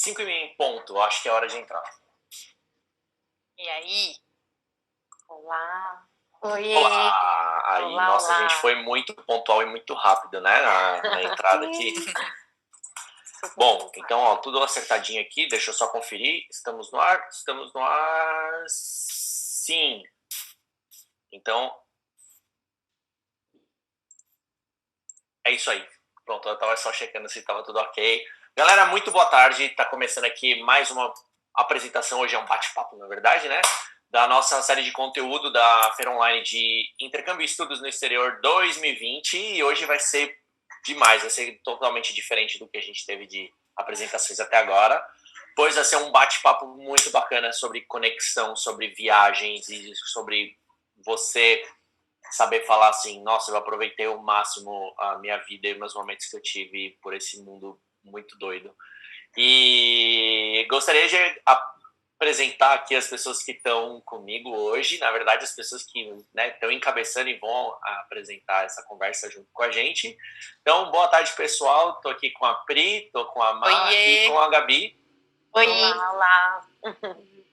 5h30 em ponto, acho que é hora de entrar. E aí? Olá. Oi. Olá! Aí, Olá, nossa, olá. a gente foi muito pontual e muito rápido, né? Na entrada aqui. Bom, então, ó, tudo acertadinho aqui. Deixa eu só conferir. Estamos no ar? Estamos no ar. Sim. Então, é isso aí. Pronto, eu tava só checando se tava tudo ok. Galera, muito boa tarde. Tá começando aqui mais uma apresentação. Hoje é um bate-papo, na verdade, né? Da nossa série de conteúdo da Feira Online de Intercâmbio e Estudos no Exterior 2020. E hoje vai ser demais, vai ser totalmente diferente do que a gente teve de apresentações até agora. Pois vai ser um bate-papo muito bacana sobre conexão, sobre viagens e sobre você saber falar assim, nossa, eu aproveitei ao máximo a minha vida e meus momentos que eu tive por esse mundo muito doido. E gostaria de apresentar aqui as pessoas que estão comigo hoje, na verdade as pessoas que estão encabeçando e vão apresentar essa conversa junto com a gente. Então, boa tarde, pessoal. Estou aqui com a Pri, estou com a Má e com a Gabi. Oi. Olá, olá.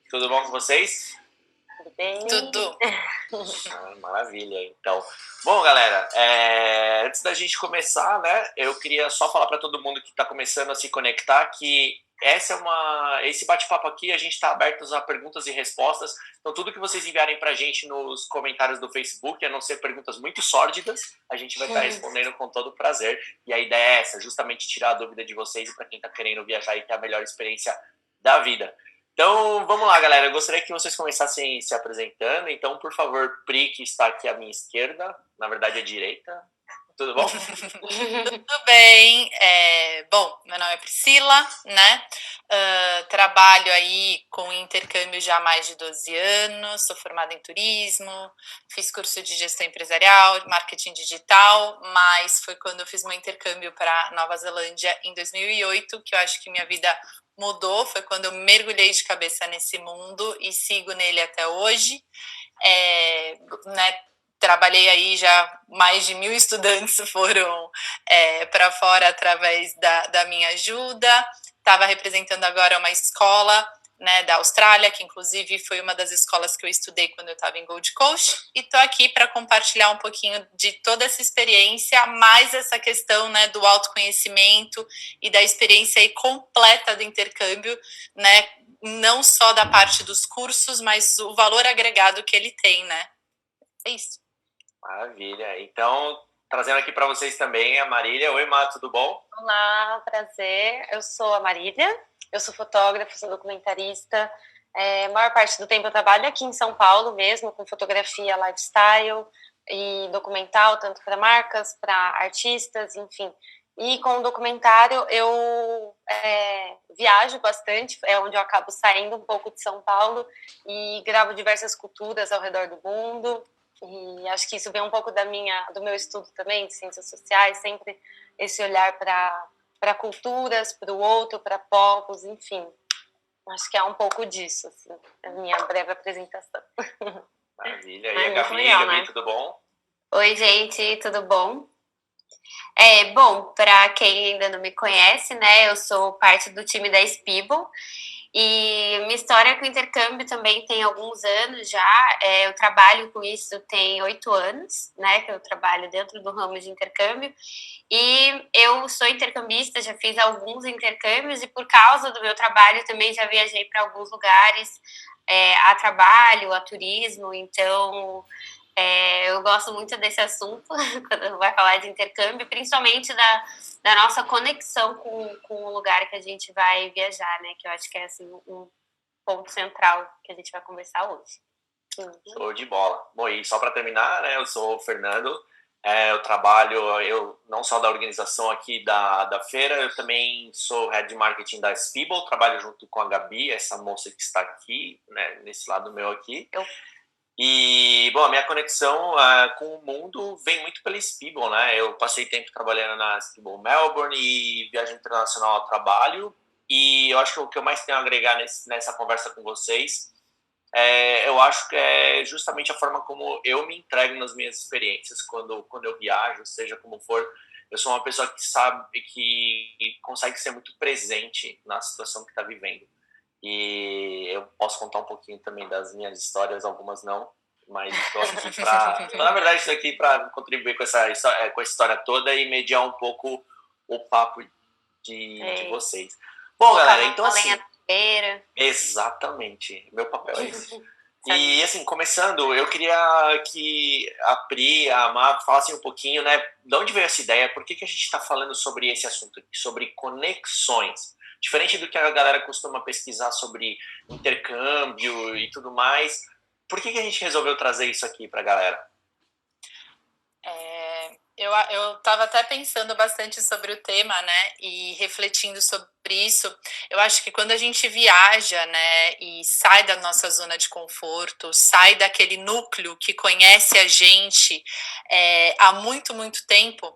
Tudo bom com vocês? Tudo bem? Tudo. Maravilha, então. Bom, galera, antes da gente começar, né, eu queria só falar para todo mundo que está começando a se conectar que esse bate-papo aqui, a gente está aberto a perguntas e respostas. Então, tudo que vocês enviarem para a gente nos comentários do Facebook, a não ser perguntas muito sórdidas, a gente vai estar respondendo com todo prazer. E a ideia é essa, justamente tirar a dúvida de vocês e para quem está querendo viajar e ter a melhor experiência da vida. Então, vamos lá, galera. Eu gostaria que vocês começassem se apresentando. Então, por favor, Pri, que está aqui à minha esquerda, na verdade à direita. Tudo bom? Tudo bem. Bom, meu nome é Priscila, né? Trabalho aí com intercâmbio já há mais de 12 anos, sou formada em turismo, fiz curso de gestão empresarial, marketing digital, mas foi quando eu fiz meu intercâmbio para Nova Zelândia em 2008 que eu acho que minha vida mudou, foi quando eu mergulhei de cabeça nesse mundo e sigo nele até hoje. Né, trabalhei aí já, mais de 1.000 estudantes foram para fora através da minha ajuda. Estava representando agora uma escola, né, da Austrália, que inclusive foi uma das escolas que eu estudei quando eu estava em Gold Coast, e estou aqui para compartilhar um pouquinho de toda essa experiência, mais essa questão, né, do autoconhecimento e da experiência aí completa do intercâmbio, né, não só da parte dos cursos, mas o valor agregado que ele tem, né? É isso. Maravilha. Então, trazendo aqui para vocês também a Marília. Oi, Má, tudo bom? Olá, prazer. Eu sou a Marília, eu sou fotógrafa, sou documentarista. A maior parte do tempo eu trabalho aqui em São Paulo mesmo, com fotografia lifestyle e documental, tanto para marcas, para artistas, enfim. E com o documentário eu viajo bastante, é onde eu acabo saindo um pouco de São Paulo e gravo diversas culturas ao redor do mundo. E acho que isso vem um pouco do meu estudo também, de ciências sociais, sempre esse olhar para culturas, para o outro, para povos, enfim. Acho que é um pouco disso, assim, a minha breve apresentação. Maravilha. E a Gabi, legal, Gabi, né? Tudo bom? Oi, gente, tudo bom? Bom, para quem ainda não me conhece, né, eu sou parte do time da Spibo e minha história com intercâmbio também tem alguns anos já. Eu trabalho com isso tem 8 anos, né, que eu trabalho dentro do ramo de intercâmbio e eu sou intercambista, já fiz alguns intercâmbios e por causa do meu trabalho também já viajei para alguns lugares a trabalho, a turismo, então... eu gosto muito desse assunto quando vai falar de intercâmbio, principalmente da nossa conexão com o lugar que a gente vai viajar, né? Que eu acho que é assim, um ponto central que a gente vai conversar hoje. Show de bola. Bom, e só para terminar, né? Eu sou o Fernando. Eu trabalho, não só da organização aqui da feira, eu também sou Head de Marketing da Spibo, trabalho junto com a Gabi, essa moça que está aqui, né? Nesse lado meu aqui. E, bom, a minha conexão com o mundo vem muito pela Spibo, né? Eu passei tempo trabalhando na Spibo Melbourne e viagem internacional ao trabalho. E eu acho que o que eu mais tenho a agregar nessa conversa com vocês, eu acho que é justamente a forma como eu me entrego nas minhas experiências quando eu viajo, seja como for. eu sou uma pessoa que sabe, que consegue ser muito presente na situação que está vivendo. E eu posso contar um pouquinho também das minhas histórias, algumas não, mas estou aqui para... Na verdade, estou aqui para contribuir com essa história toda e mediar um pouco o papo de vocês. Bom, galera, então assim... Exatamente, meu papel é esse. E assim, começando, eu queria que a Pri, a Má falassem um pouquinho, né, de onde veio essa ideia, por que a gente está falando sobre esse assunto, sobre conexões. Diferente do que a galera costuma pesquisar sobre intercâmbio e tudo mais, por que a gente resolveu trazer isso aqui para a galera? Eu estava até pensando bastante sobre o tema, né, e refletindo sobre isso. Eu acho que quando a gente viaja, né, e sai da nossa zona de conforto, sai daquele núcleo que conhece a gente há muito, muito tempo,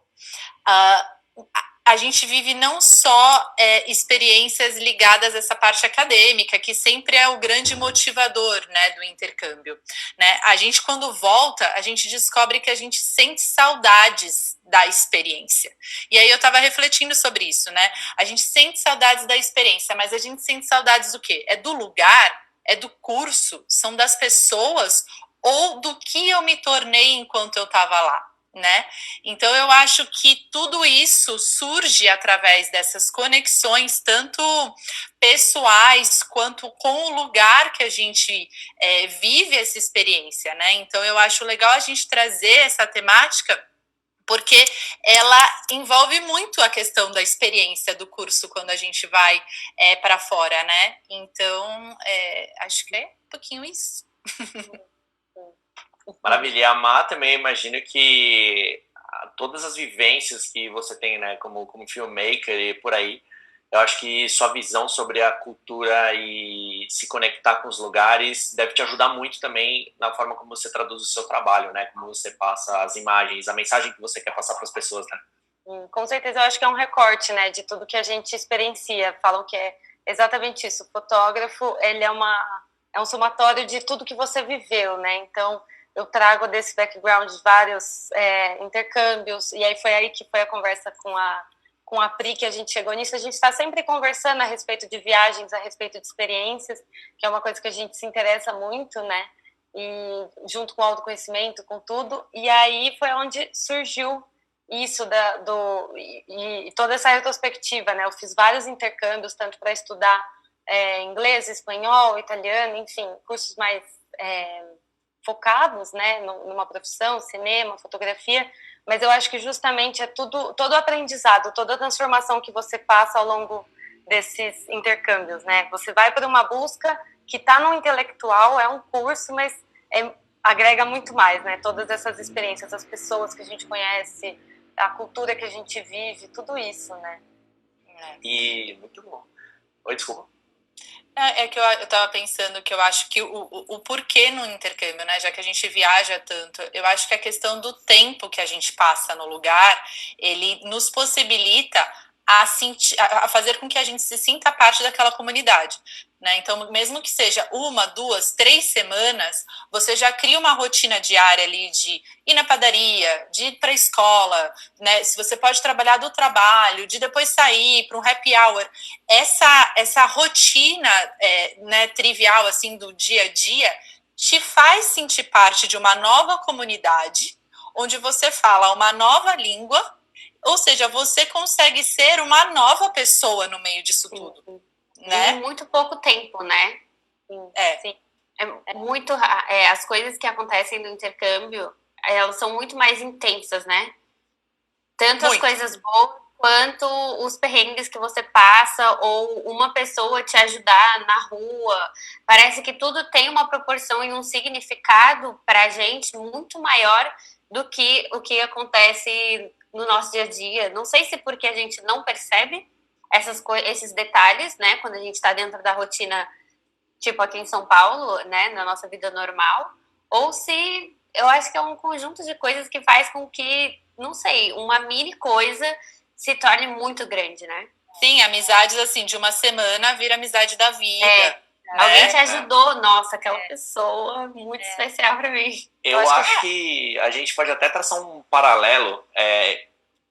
a gente vive não só experiências ligadas a essa parte acadêmica, que sempre é o grande motivador, né, do intercâmbio, né? A gente, quando volta, a gente descobre que a gente sente saudades da experiência. E aí eu estava refletindo sobre isso, né? A gente sente saudades da experiência, mas a gente sente saudades do quê? É do lugar? É do curso? São das pessoas? Ou do que eu me tornei enquanto eu estava lá? Né? Então eu acho que tudo isso surge através dessas conexões, tanto pessoais quanto com o lugar que a gente vive essa experiência, né? Então eu acho legal a gente trazer essa temática, porque ela envolve muito a questão da experiência do curso quando a gente vai para fora, né? Então acho que é um pouquinho isso. Maravilha. E a Má também, imagino que todas as vivências que você tem, né, como filmmaker e por aí, eu acho que sua visão sobre a cultura e se conectar com os lugares deve te ajudar muito também na forma como você traduz o seu trabalho, né, como você passa as imagens, a mensagem que você quer passar para as pessoas, né? Com certeza, eu acho que é um recorte, né, de tudo que a gente experiencia. Falam que é exatamente isso. O fotógrafo, ele é um somatório de tudo que você viveu, né? Então, eu trago desse background vários intercâmbios, e aí foi aí que foi a conversa com a Pri, que a gente chegou nisso. A gente está sempre conversando a respeito de viagens, a respeito de experiências, que é uma coisa que a gente se interessa muito, né? E junto com o autoconhecimento, com tudo. E aí foi onde surgiu isso e toda essa retrospectiva, né? Eu fiz vários intercâmbios, tanto para estudar inglês, espanhol, italiano, enfim, cursos mais focados, né, numa profissão, cinema, fotografia, mas eu acho que justamente é todo o aprendizado, toda a transformação que você passa ao longo desses intercâmbios, né? Você vai para uma busca que está no intelectual, é um curso, mas agrega muito mais, né? Todas essas experiências, as pessoas que a gente conhece, a cultura que a gente vive, tudo isso, né? E muito bom. Oi, desculpa. É que eu tava pensando que eu acho que o porquê no intercâmbio, né? Já que a gente viaja tanto, eu acho que a questão do tempo que a gente passa no lugar, ele nos possibilita a fazer com que a gente se sinta parte daquela comunidade, né? Então, mesmo que seja 1, 2, 3 semanas, você já cria uma rotina diária ali de ir na padaria, de ir para a escola, né? Se você pode trabalhar do trabalho, de depois sair para um happy hour, essa rotina né, trivial assim do dia a dia te faz sentir parte de uma nova comunidade, onde você fala uma nova língua. Ou seja, você consegue ser uma nova pessoa no meio disso tudo, né? Em muito pouco tempo, né? Sim. É muito... as coisas que acontecem no intercâmbio, elas são muito mais intensas, né? Tanto as coisas boas, quanto os perrengues que você passa, ou uma pessoa te ajudar na rua. Parece que tudo tem uma proporção e um significado pra gente muito maior do que o que acontece no nosso dia a dia. Não sei se porque a gente não percebe esses detalhes, né? Quando a gente está dentro da rotina, tipo aqui em São Paulo, né? Na nossa vida normal. Ou se eu acho que é um conjunto de coisas que faz com que, não sei, uma mini coisa se torne muito grande, né? Sim, amizades assim, de uma semana vira amizade da vida. Alguém te ajudou, nossa, aquela pessoa muito especial para mim. Eu acho que a gente pode até traçar um paralelo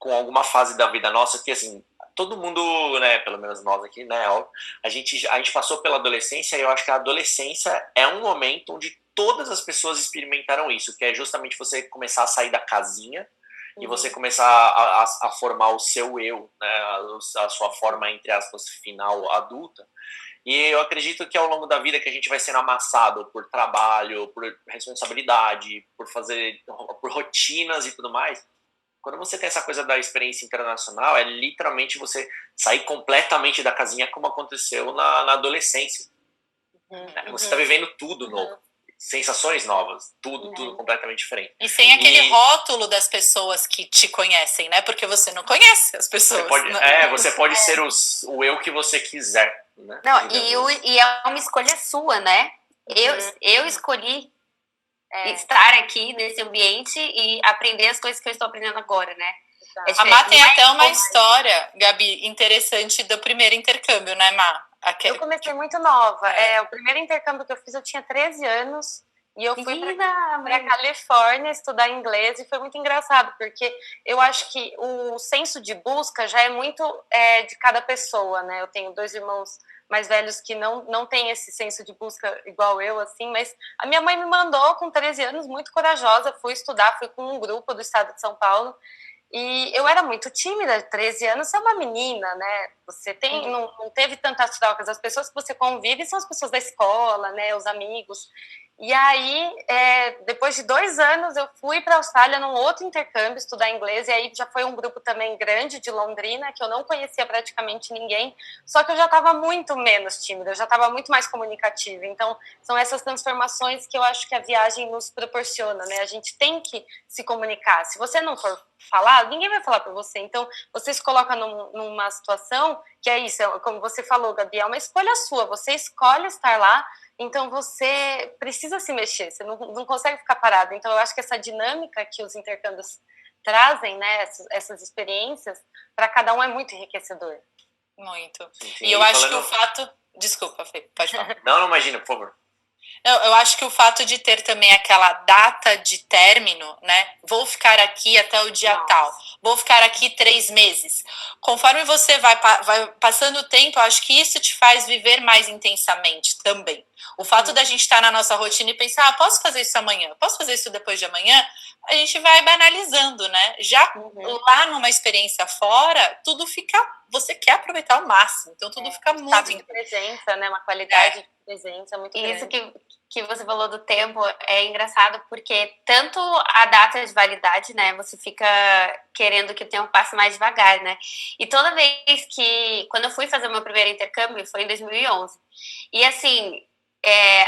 com alguma fase da vida nossa que, assim, todo mundo, né, pelo menos nós aqui, né, ó, a gente passou pela adolescência e eu acho que a adolescência é um momento onde todas as pessoas experimentaram isso, que é justamente você começar a sair da casinha e você começar a formar o seu eu, né, a sua forma, entre aspas, final adulta. E eu acredito que ao longo da vida que a gente vai sendo amassado por trabalho, por responsabilidade, por rotinas e tudo mais, quando você tem essa coisa da experiência internacional, é literalmente você sair completamente da casinha como aconteceu na adolescência. Você está vivendo tudo novo. Sensações novas, tudo completamente diferente. E sem aquele rótulo das pessoas que te conhecem, né? Porque você não conhece as pessoas. Você pode ser o eu que você quiser. Né? Não, e é uma escolha sua, né? Eu escolhi estar aqui nesse ambiente e aprender as coisas que eu estou aprendendo agora, né? A Má tem até uma história, Gabi, interessante do primeiro intercâmbio, né, Má? Eu comecei muito nova. O primeiro intercâmbio que eu fiz, eu tinha 13 anos. E eu fui para Califórnia estudar inglês. E foi muito engraçado, porque eu acho que o senso de busca já é muito de cada pessoa, né? Eu tenho 2 irmãos mais velhos que não têm esse senso de busca igual eu, assim. Mas a minha mãe me mandou com 13 anos, muito corajosa. Fui estudar, fui com um grupo do estado de São Paulo. E eu era muito tímida, 13 anos, você é uma menina, né? Você não teve tantas trocas. As pessoas que você convive são as pessoas da escola, né? Os amigos. E aí, depois de 2 anos, eu fui para a Austrália num outro intercâmbio, estudar inglês. E aí já foi um grupo também grande de Londrina, que eu não conhecia praticamente ninguém. Só que eu já estava muito menos tímida, eu já estava muito mais comunicativa. Então, são essas transformações que eu acho que a viagem nos proporciona, né? A gente tem que se comunicar. Se você não for falar, ninguém vai falar para você. Então, você se coloca numa situação que é isso, como você falou, Gabi, é uma escolha sua. Você escolhe estar lá, então você precisa se mexer. Você não consegue ficar parado. Então, eu acho que essa dinâmica que os intercâmbios trazem, né, essas experiências, para cada um é muito enriquecedor. Muito. Sim, e eu acho que o fato... Desculpa, Fê, pode falar. Não, imagina, por favor. Eu acho que o fato de ter também aquela data de término, né? Vou ficar aqui até o dia tal, vou ficar aqui 3 meses. Conforme você vai passando o tempo, eu acho que isso te faz viver mais intensamente também. O fato da gente estar na nossa rotina e pensar, posso fazer isso amanhã, posso fazer isso depois de amanhã, a gente vai banalizando, né? Já lá numa experiência fora, tudo fica... Você quer aproveitar ao máximo, então tudo fica muito... de presença, né? Uma qualidade de presença muito grande. Isso que você falou do tempo é engraçado, porque tanto a data de validade, né? Você fica querendo que o tempo passe mais devagar, né? E toda vez que... Quando eu fui fazer o meu primeiro intercâmbio, foi em 2011. E assim...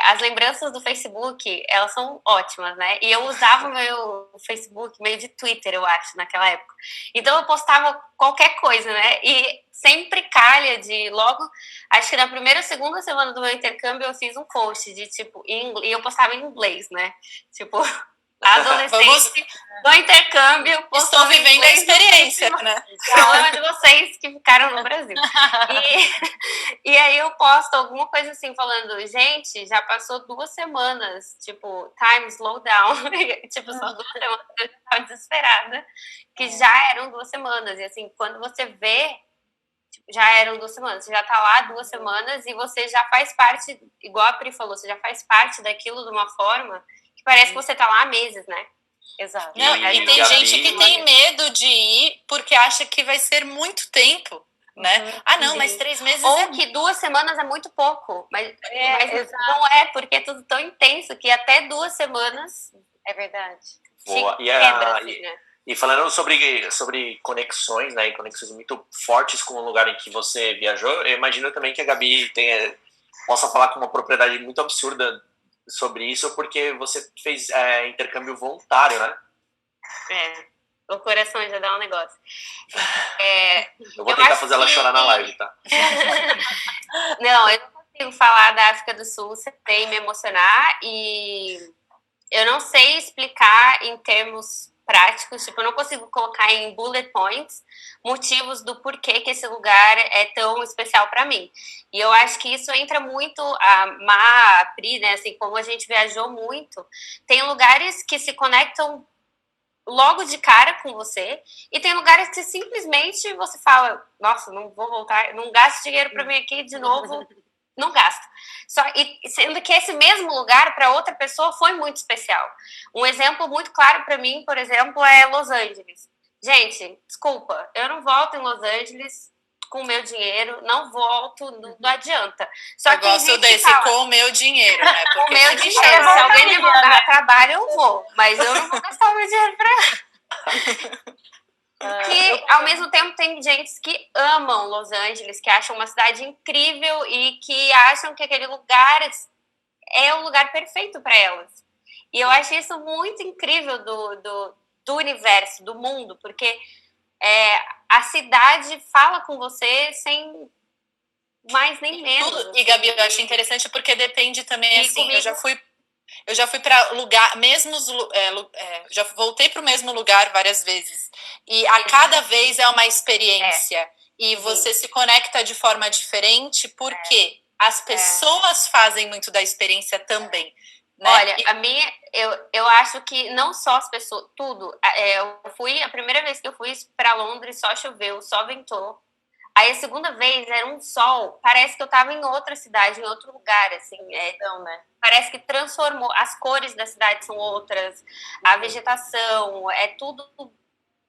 as lembranças do Facebook, elas são ótimas, né? E eu usava o meu Facebook meio de Twitter, eu acho, naquela época. Então eu postava qualquer coisa, né? E sempre calha de logo... Acho que na primeira ou segunda semana do meu intercâmbio eu fiz um post de, tipo, e eu postava em inglês, né? Tipo... Adolescente do intercâmbio. Estou vivendo a experiência, né? Falando de vocês que ficaram no Brasil. E aí eu posto alguma coisa assim, falando, gente, já passou 2 semanas, tipo, time, slow down. Tipo, são 2 semanas, eu já estava desesperada, que já eram 2 semanas. E assim, quando você vê, tipo, já eram 2 semanas, você já tá lá 2 semanas e você já faz parte, igual a Pri falou, você já faz parte daquilo de uma forma que parece que você tá lá há meses, né? Exato. Não, e tem gente que tem medo de ir porque acha que vai ser muito tempo, né? Não, mas 3 meses... Ou que 2 semanas é muito pouco, mas não é, porque é tudo tão intenso que até 2 semanas... É verdade. Boa. Quebra, assim, né? E falando sobre conexões, né, e conexões muito fortes com o lugar em que você viajou, eu imagino também que a Gabi possa falar com uma propriedade muito absurda sobre isso, porque você fez intercâmbio voluntário, né? O coração já dá um negócio. Eu vou tentar fazer ela chorar na live, tá? Não, eu não consigo falar da África do Sul sem me emocionar, e eu não sei explicar em termos práticos, tipo, eu não consigo colocar em bullet points motivos do porquê que esse lugar é tão especial para mim. E eu acho que isso entra muito, a Má, a Pri, né, assim, como a gente viajou muito, tem lugares que se conectam logo de cara com você, e tem lugares que simplesmente você fala, nossa, não vou voltar, não gasto dinheiro para vir aqui de novo, não gasto. E sendo que esse mesmo lugar para outra pessoa foi muito especial. Um exemplo muito claro para mim, por exemplo, é Los Angeles. Gente, desculpa, eu não volto em Los Angeles com o meu dinheiro, não volto, não adianta. Só eu gosto desse com o meu dinheiro, né? Com o meu dinheiro, se alguém me mandar trabalho, eu vou, mas eu não vou gastar o meu dinheiro que, ao mesmo tempo, tem gente que amam Los Angeles, que acham uma cidade incrível e que acham que aquele lugar é o lugar perfeito para elas. E eu acho isso muito incrível do universo, do mundo, porque a cidade fala com você sem mais nem menos. E, Gabi, eu acho interessante porque depende também, assim, comigo... eu já fui para lugar, já voltei para o mesmo lugar várias vezes. E a cada vez é uma experiência. E você se conecta de forma diferente porque as pessoas fazem muito da experiência também. Né? Olha, eu acho que não só as pessoas, tudo. A primeira vez que eu fui para Londres, só choveu, só ventou. Aí a segunda vez era um sol, parece que eu tava em outra cidade, em outro lugar, assim. Então, né? Parece que transformou, as cores da cidade são outras, a vegetação, é tudo.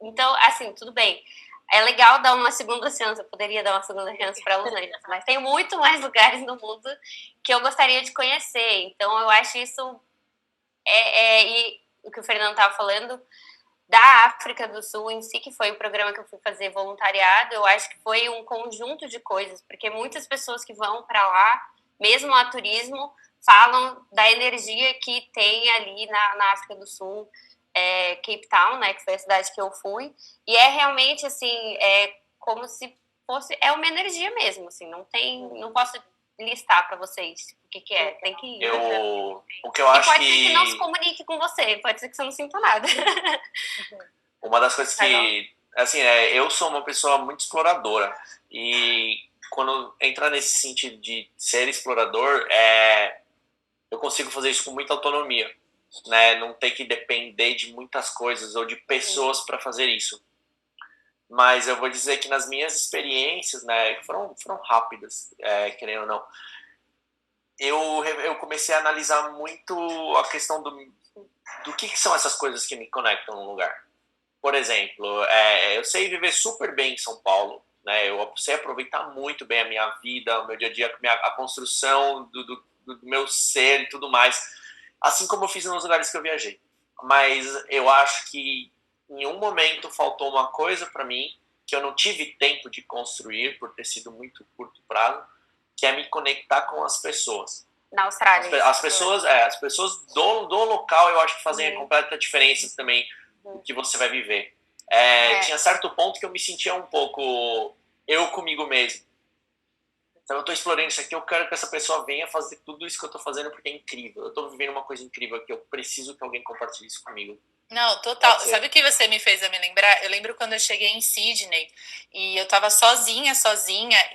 Então, assim, tudo bem. É legal dar uma segunda chance, eu poderia dar uma segunda chance para Los Angeles, mas tem muito mais lugares no mundo que eu gostaria de conhecer. Então, eu acho isso. E o que o Fernando estava falando da África do Sul em si, que foi o programa que eu fui fazer voluntariado, eu acho que foi um conjunto de coisas, porque muitas pessoas que vão para lá, mesmo a turismo, falam da energia que tem ali na África do Sul, Cape Town, né, que foi a cidade que eu fui, e é realmente, assim, como se fosse, é uma energia mesmo, assim, não posso listar para vocês o que é, tem que ir. O que eu acho pode ser que não se comunique com você, pode ser que você não sinta nada. Uma das coisas que, assim, eu sou uma pessoa muito exploradora, e quando entra nesse sentido de ser explorador, eu consigo fazer isso com muita autonomia, né? Não ter que depender de muitas coisas ou de pessoas para fazer isso. Mas eu vou dizer que nas minhas experiências, né, foram rápidas, querendo ou não, eu comecei a analisar muito a questão do que são essas coisas que me conectam num lugar. Por exemplo, eu sei viver super bem em São Paulo, né? Eu sei aproveitar muito bem a minha vida, o meu dia a dia, a construção do meu ser e tudo mais, assim como eu fiz nos lugares que eu viajei. Mas eu acho que em um momento faltou uma coisa para mim que eu não tive tempo de construir por ter sido muito curto prazo, que é me conectar com as pessoas. Na Austrália. As pessoas do local, eu acho que fazem a completa diferença também do que você vai viver. Tinha certo ponto que eu me sentia um pouco eu comigo mesmo. Então eu tô explorando isso aqui, eu quero que essa pessoa venha fazer tudo isso que eu tô fazendo porque é incrível. Eu tô vivendo uma coisa incrível aqui, eu preciso que alguém compartilhe isso comigo. Não, total. Sabe o que você me fez a me lembrar? Eu lembro quando eu cheguei em Sydney e eu tava sozinha,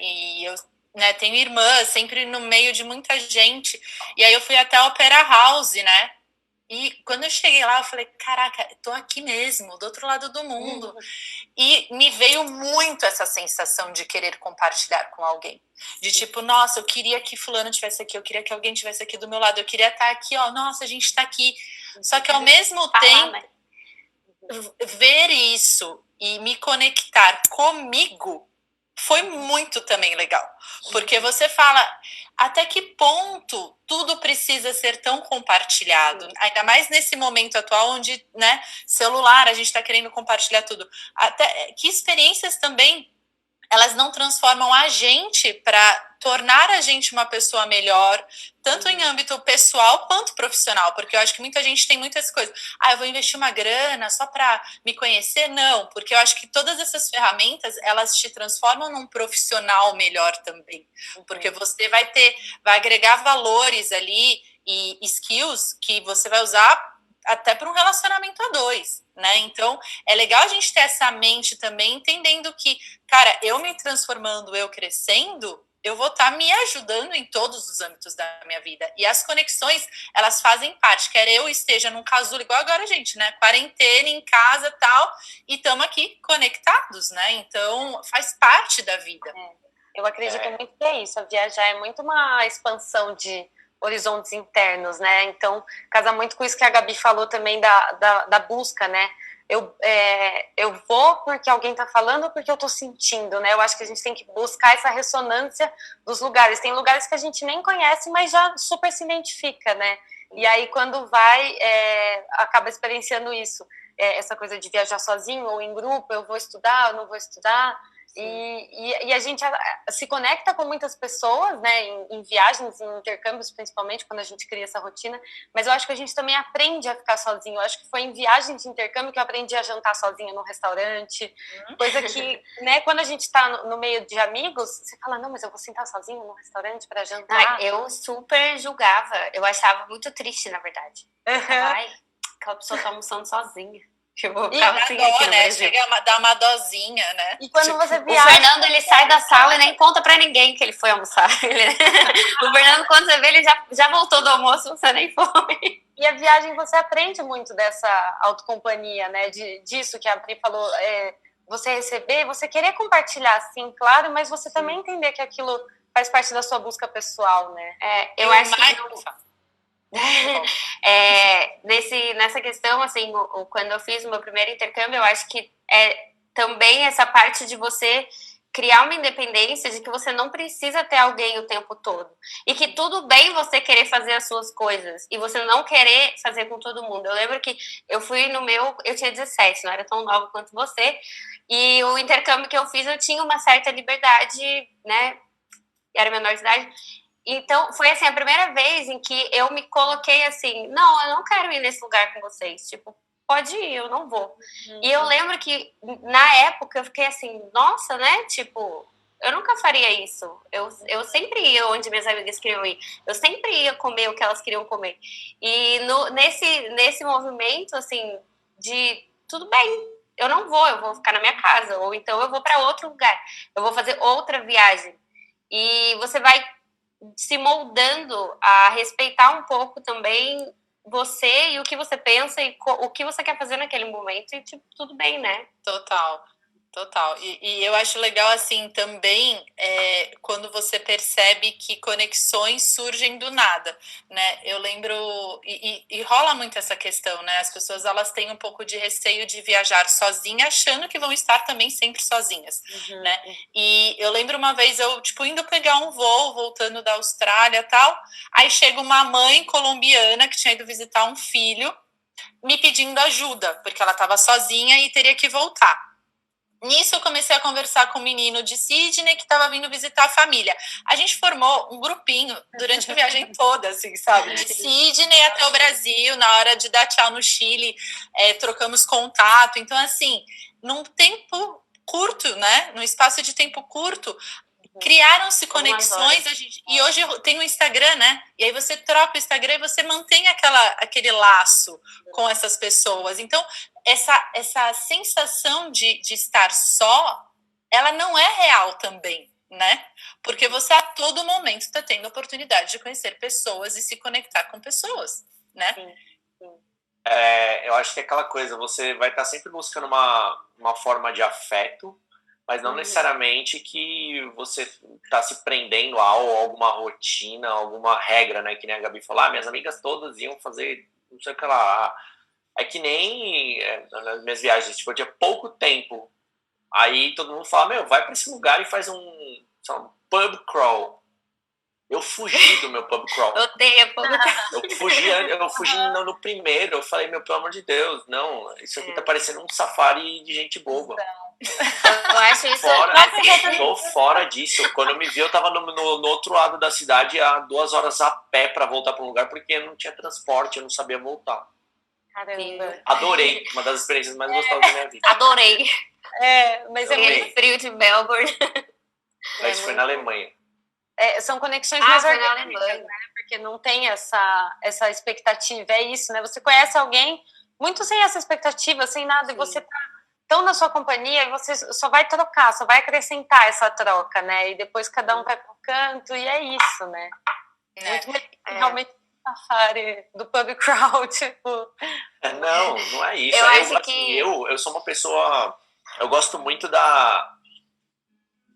e eu, né, tenho irmã, sempre no meio de muita gente. E aí eu fui até a Opera House, né? E quando eu cheguei lá, eu falei, caraca, tô aqui mesmo, do outro lado do mundo. E me veio muito essa sensação de querer compartilhar com alguém. De tipo, nossa, eu queria que fulano estivesse aqui, eu queria que alguém estivesse aqui do meu lado, eu queria estar aqui, ó, nossa, a gente tá aqui. Só que ao mesmo tempo, ver isso e me conectar comigo foi muito também legal. Porque você fala, até que ponto tudo precisa ser tão compartilhado? Ainda mais nesse momento atual onde, né, celular, a gente está querendo compartilhar tudo. Até que experiências também, elas não transformam a gente para tornar a gente uma pessoa melhor, tanto em âmbito pessoal quanto profissional, porque eu acho que muita gente tem muitas coisas. Eu vou investir uma grana só para me conhecer? Não, porque eu acho que todas essas ferramentas, elas te transformam num profissional melhor também, porque você vai agregar valores ali e skills que você vai usar até para um relacionamento a dois, né? Então, é legal a gente ter essa mente também, entendendo que, cara, eu me transformando, eu crescendo, eu vou estar me ajudando em todos os âmbitos da minha vida. E as conexões, elas fazem parte. Quer eu esteja num casulo, igual agora, gente, né? Quarentena, em casa e tal, e estamos aqui conectados, né? Então, faz parte da vida. Eu acredito muito que é isso. A viajar é muito uma expansão de horizontes internos, né? Então, casa muito com isso que a Gabi falou também da busca, né? Eu vou porque alguém tá falando ou porque eu tô sentindo, né? Eu acho que a gente tem que buscar essa ressonância dos lugares. Tem lugares que a gente nem conhece, mas já super se identifica, né? E aí, quando vai, acaba experienciando isso. Essa coisa de viajar sozinho ou em grupo, eu vou estudar, eu não vou estudar. E a gente se conecta com muitas pessoas, né, em viagens, em intercâmbios, principalmente quando a gente cria essa rotina, mas eu acho que a gente também aprende a ficar sozinho. Eu acho que foi em viagens de intercâmbio que eu aprendi a jantar sozinha no restaurante, coisa que, né, quando a gente está no meio de amigos, você fala, não, mas eu vou sentar sozinho no restaurante para jantar. Eu super julgava, eu achava muito triste, na verdade. Ai, aquela pessoa tá almoçando sozinha. Tipo, ficava assim dó, aqui no né? Brasil. Chega a dar uma dosinha, né? E quando você O viaja... Fernando, ele sai da sala e nem conta pra ninguém que ele foi almoçar. O Fernando, quando você vê, ele já voltou do almoço, você nem foi. E a viagem, você aprende muito dessa autocompanhia, né? Disso que a Pri falou, você receber, você querer compartilhar, sim, claro, mas você também entender que aquilo faz parte da sua busca pessoal, né? Eu acho que... nessa questão, assim, quando eu fiz o meu primeiro intercâmbio, eu acho que também essa parte de você criar uma independência, de que você não precisa ter alguém o tempo todo, e que tudo bem você querer fazer as suas coisas e você não querer fazer com todo mundo. Eu lembro que eu fui eu tinha 17, não era tão nova quanto você, e o intercâmbio que eu fiz, eu tinha uma certa liberdade, né, era menor de idade. Então, foi assim, a primeira vez em que eu me coloquei assim, não, eu não quero ir nesse lugar com vocês, tipo, pode ir, eu não vou. E eu lembro que, na época, eu fiquei assim, nossa, né, tipo, eu nunca faria isso. Eu sempre ia onde minhas amigas queriam ir, eu sempre ia comer o que elas queriam comer. E nesse movimento, assim, de, tudo bem, eu não vou, eu vou ficar na minha casa, ou então eu vou para outro lugar, eu vou fazer outra viagem. E você vai se moldando a respeitar um pouco também você e o que você pensa e o que você quer fazer naquele momento e, tipo, tudo bem, né? Total. E eu acho legal, assim, também, quando você percebe que conexões surgem do nada, né? Eu lembro, e rola muito essa questão, né? As pessoas, elas têm um pouco de receio de viajar sozinha, achando que vão estar também sempre sozinhas, né? E eu lembro uma vez, eu, tipo, indo pegar um voo, voltando da Austrália e tal, aí chega uma mãe colombiana que tinha ido visitar um filho, me pedindo ajuda, porque ela estava sozinha e teria que voltar. Nisso eu comecei a conversar com um menino de Sydney que estava vindo visitar a família. A gente formou um grupinho durante a viagem toda, assim, sabe? De Sydney até o Brasil, na hora de dar tchau no Chile, trocamos contato. Então, assim, num tempo curto, né? Num espaço de tempo curto, criaram-se conexões, e hoje tem o Instagram, né? E aí você troca o Instagram e você mantém aquele laço com essas pessoas. Então, essa sensação de estar só, ela não é real também, né? Porque você a todo momento está tendo a oportunidade de conhecer pessoas e se conectar com pessoas, né? Sim. Eu acho que é aquela coisa, você vai estar sempre buscando uma forma de afeto, mas não necessariamente que você está se prendendo a alguma rotina, alguma regra, né? Que nem a Gabi falou, minhas amigas todas iam fazer não sei o que lá. É que nem nas minhas viagens, tipo, eu tinha pouco tempo. Aí todo mundo fala, vai para esse lugar e faz um pub crawl. Eu fugi do meu pub crawl. Eu odeio pub crawl. Eu fugi no primeiro. Eu falei, pelo amor de Deus, não, isso aqui tá parecendo um safari de gente boba. Eu acho isso... Tô fora disso. Quando eu me vi, eu tava no outro lado da cidade a 2 horas a pé para voltar para um lugar, porque não tinha transporte, eu não sabia voltar. Caramba. Adorei, uma das experiências mais gostosas da minha vida. Adorei. Mas aquele frio de Melbourne. Mas foi na Alemanha. São conexões mais orgânicas, né? Porque não tem essa expectativa. É isso, né? Você conhece alguém muito sem essa expectativa, sem nada, e você tá tão na sua companhia e você só vai trocar, só vai acrescentar essa troca, né? E depois cada um vai canto, e é isso, né? Né? Muito melhor realmente safari do pub crawl, tipo... Não é isso. Eu acho assim, que- eu sou uma pessoa... Eu gosto muito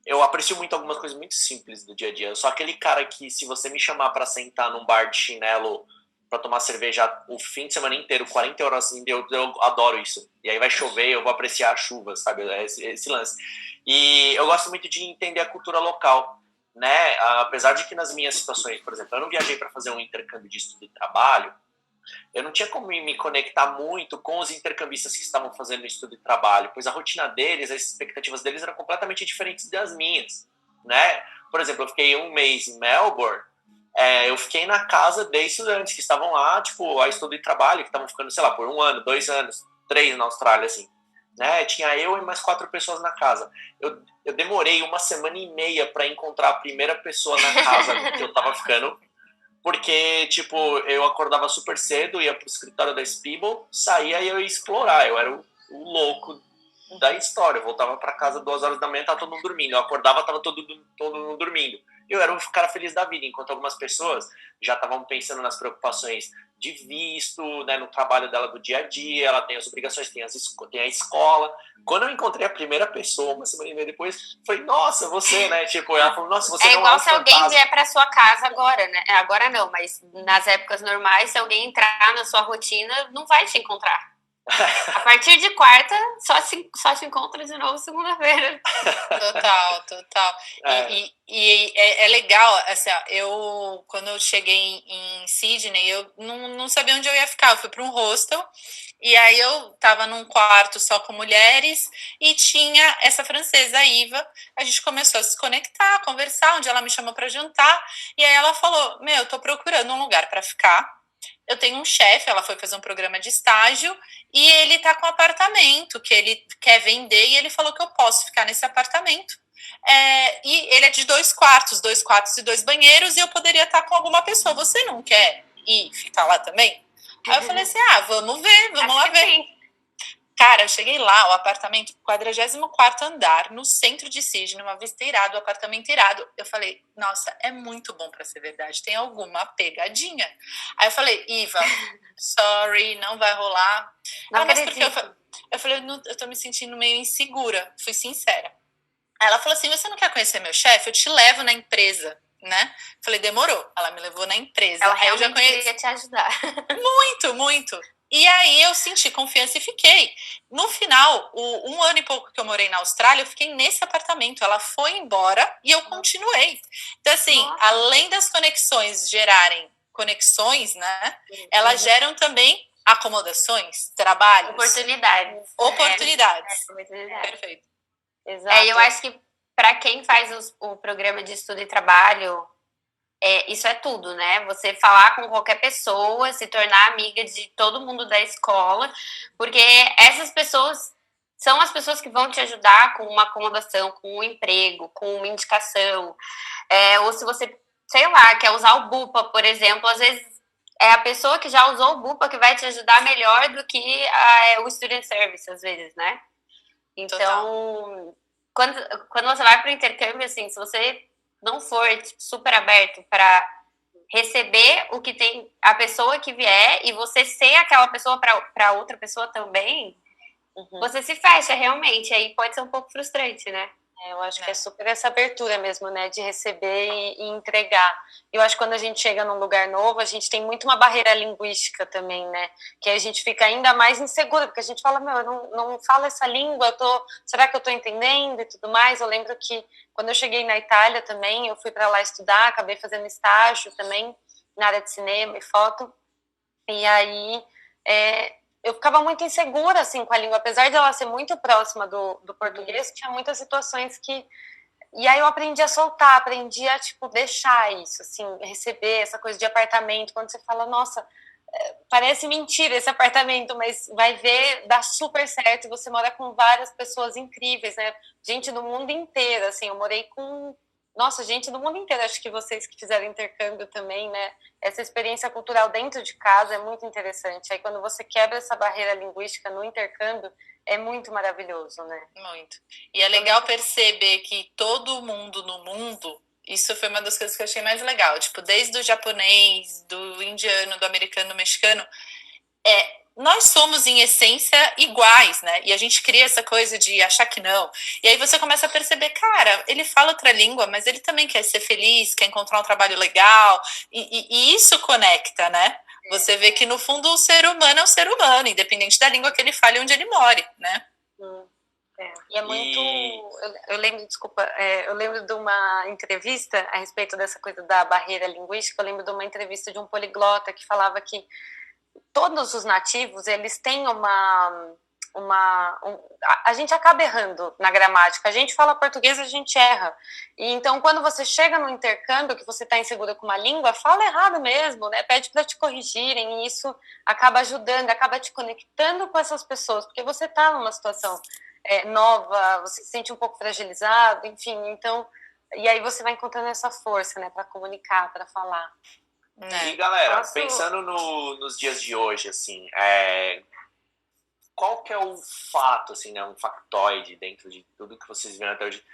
eu aprecio muito algumas coisas muito simples do dia a dia. Eu sou aquele cara que, se você me chamar pra sentar num bar de chinelo pra tomar cerveja o fim de semana inteiro, 40 horas, assim, eu adoro isso. E aí vai chover, eu vou apreciar a chuva, sabe? Esse lance. E eu gosto muito de entender a cultura local, né? Apesar de que nas minhas situações, por exemplo, eu não viajei para fazer um intercâmbio de estudo e trabalho, eu não tinha como me conectar muito com os intercambistas que estavam fazendo estudo e trabalho, pois a rotina deles, as expectativas deles eram completamente diferentes das minhas, né? Por exemplo, eu fiquei um mês em Melbourne, eu fiquei na casa de estudantes que estavam lá, tipo, a estudo e trabalho, que estavam ficando, sei lá, por 1 ano, 2 anos, 3 na Austrália, assim, né? Tinha eu e mais 4 pessoas na casa. Eu demorei 1 semana e meia para encontrar a primeira pessoa na casa que eu tava ficando, porque, tipo, eu acordava super cedo, ia pro escritório da Spiebel, saía e eu ia explorar. Eu era o louco da história. Eu voltava para casa 2 horas da manhã, tava todo mundo dormindo. Eu acordava, tava todo mundo dormindo. Eu era um cara feliz da vida, enquanto algumas pessoas já estavam pensando nas preocupações de visto, né, no trabalho dela do dia a dia, ela tem as obrigações, tem a escola. Quando eu encontrei a primeira pessoa, 1 semana e meia depois, foi, nossa, você, né? Tipo, ela falou, nossa, você É não igual um se alguém fantasma. vier pra sua casa agora, né? Agora não, mas nas épocas normais, se alguém entrar na sua rotina, não vai te encontrar. A partir de quarta, só se encontra de novo segunda-feira. Total. E é legal, assim, ó, quando eu cheguei em Sydney, eu não sabia onde eu ia ficar. Eu fui para um hostel, e aí eu tava num quarto só com mulheres, e tinha essa francesa, a Iva. A gente começou a se conectar, a conversar, onde ela me chamou para jantar, e aí ela falou, eu tô procurando um lugar para ficar. Eu tenho um chefe, ela foi fazer um programa de estágio, e ele tá com um apartamento que ele quer vender, e ele falou que eu posso ficar nesse apartamento. E ele é de 2 quartos e 2 banheiros, e eu poderia estar com alguma pessoa. Você não quer ir ficar lá também? Aí eu falei assim, vamos ver, vamos lá ver. Sim. Cara, eu cheguei lá, o apartamento, 44º andar, no centro de Sydney, uma vista irada, o apartamento irado. Eu falei, nossa, é muito bom pra ser verdade, tem alguma pegadinha. Aí eu falei, Iva, sorry, não vai rolar. Não Mas porque acredito. eu falei, eu tô me sentindo meio insegura, fui sincera. Aí ela falou assim, você não quer conhecer meu chefe? Eu te levo na empresa, né? Falei, demorou. Ela me levou na empresa. Ela aí eu já realmente queria te ajudar. muito. E aí eu senti confiança e fiquei. No final, 1 ano e pouco que eu morei na Austrália, eu fiquei nesse apartamento. Ela foi embora e eu continuei. Então, assim, Nossa. além das conexões gerarem conexões, né? Elas geram também acomodações, trabalhos. Oportunidades. Oportunidades. Oportunidades. Perfeito. Exato. Eu acho que para quem faz o programa de estudo e trabalho, isso é tudo, né? Você falar com qualquer pessoa, se tornar amiga de todo mundo da escola, porque essas pessoas são as pessoas que vão te ajudar com uma acomodação, com um emprego, com uma indicação. Ou se você, sei lá, quer usar o Bupa, por exemplo, às vezes é a pessoa que já usou o Bupa que vai te ajudar melhor do que o Student Service, às vezes, né? Então, quando você vai para o intercâmbio, assim, se você não for super aberto para receber o que tem a pessoa que vier e você ser aquela pessoa para outra pessoa também, você se fecha realmente. Aí pode ser um pouco frustrante, né? Eu acho que é super essa abertura mesmo, né, de receber e entregar. Eu acho que quando a gente chega num lugar novo, a gente tem muito uma barreira linguística também, né, que a gente fica ainda mais insegura, porque a gente fala, eu não falo essa língua, será que eu tô entendendo e tudo mais? Eu lembro que quando eu cheguei na Itália também, eu fui para lá estudar, acabei fazendo estágio também na área de cinema e foto, e aí eu ficava muito insegura, assim, com a língua. Apesar de ela ser muito próxima do português, tinha muitas situações que... E aí eu aprendi a soltar, aprendi a, tipo, deixar isso, assim, receber essa coisa de apartamento. Quando você fala, nossa, parece mentira esse apartamento, mas vai ver, dá super certo. Você mora com várias pessoas incríveis, né? Gente do mundo inteiro, assim. Eu morei com... Nossa, gente do mundo inteiro, acho que vocês que fizeram intercâmbio também, né? Essa experiência cultural dentro de casa é muito interessante. Aí quando você quebra essa barreira linguística no intercâmbio, é muito maravilhoso, né? Muito. E é legal perceber que todo mundo no mundo Isso foi uma das coisas que eu achei mais legal. Tipo, desde o japonês, do indiano, do americano, do mexicano, nós somos, em essência, iguais, né? E a gente cria essa coisa de achar que não. E aí você começa a perceber, cara, ele fala outra língua, mas ele também quer ser feliz, quer encontrar um trabalho legal. E isso conecta, né? Você vê que, no fundo, o ser humano é um ser humano, independente da língua que ele fale e onde ele more, né? E é muito. Eu lembro, desculpa, eu lembro de uma entrevista a respeito dessa coisa da barreira linguística. Eu lembro de uma entrevista de um poliglota que falava que todos os nativos, eles têm a gente acaba errando na gramática. A gente fala português, a gente erra. E então, quando você chega no intercâmbio, que você está insegura com uma língua, fala errado mesmo, né? Pede para te corrigirem, e isso acaba ajudando, acaba te conectando com essas pessoas, porque você está numa situação nova, você se sente um pouco fragilizado, enfim, então, e aí você vai encontrando essa força, né, para comunicar, para falar. E galera, pensando nos dias de hoje, assim, qual que é o fato, assim, né, um factoide dentro de tudo que vocês viram até hoje,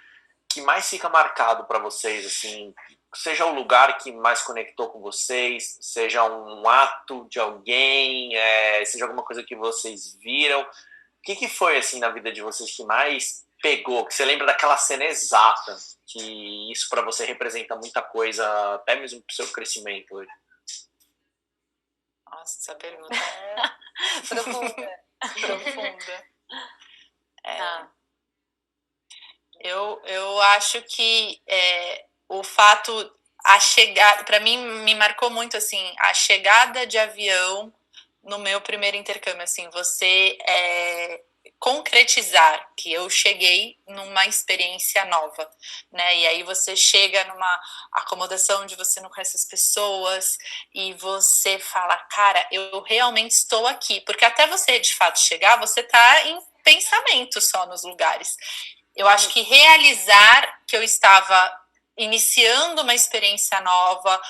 que mais fica marcado para vocês, assim, seja o lugar que mais conectou com vocês, seja um ato de alguém, seja alguma coisa que vocês viram. O que foi, assim, na vida de vocês que mais pegou? Que você lembra daquela cena exata, que isso para você representa muita coisa, até mesmo pro seu crescimento hoje? Nossa, essa pergunta é profunda. Eu acho que o fato, a chegada, para mim me marcou muito, assim, a chegada de avião no meu primeiro intercâmbio, assim, você concretizar que eu cheguei numa experiência nova, né? E aí você chega numa acomodação onde você não conhece as pessoas e você fala, cara, eu realmente estou aqui, porque até você de fato chegar, você tá em pensamento só nos lugares. Eu acho que realizar que eu estava iniciando uma experiência nova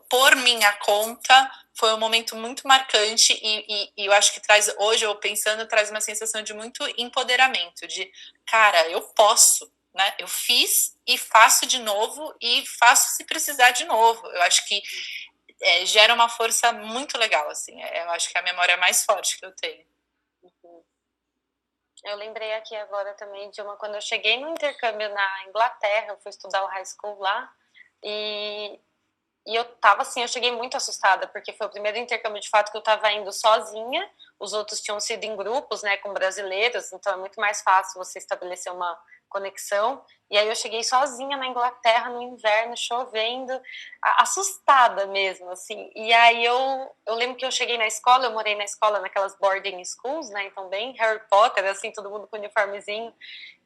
por minha conta foi um momento muito marcante e eu acho que traz, hoje eu pensando, traz uma sensação de muito empoderamento, de, cara, eu posso, né? Eu fiz e faço de novo e faço se precisar de novo. Eu acho que gera uma força muito legal, assim. Eu acho que é a memória mais forte que eu tenho. Eu lembrei aqui agora também de quando eu cheguei no intercâmbio na Inglaterra, eu fui estudar o high school lá, e eu tava assim, eu cheguei muito assustada, porque foi o primeiro intercâmbio de fato que eu tava indo sozinha, os outros tinham sido em grupos, né, com brasileiros, então é muito mais fácil você estabelecer uma conexão, e aí eu cheguei sozinha na Inglaterra no inverno, chovendo, assustada mesmo, assim, e aí eu lembro que eu cheguei na escola, eu morei na escola naquelas boarding schools, né, então bem Harry Potter, assim, todo mundo com uniformezinho,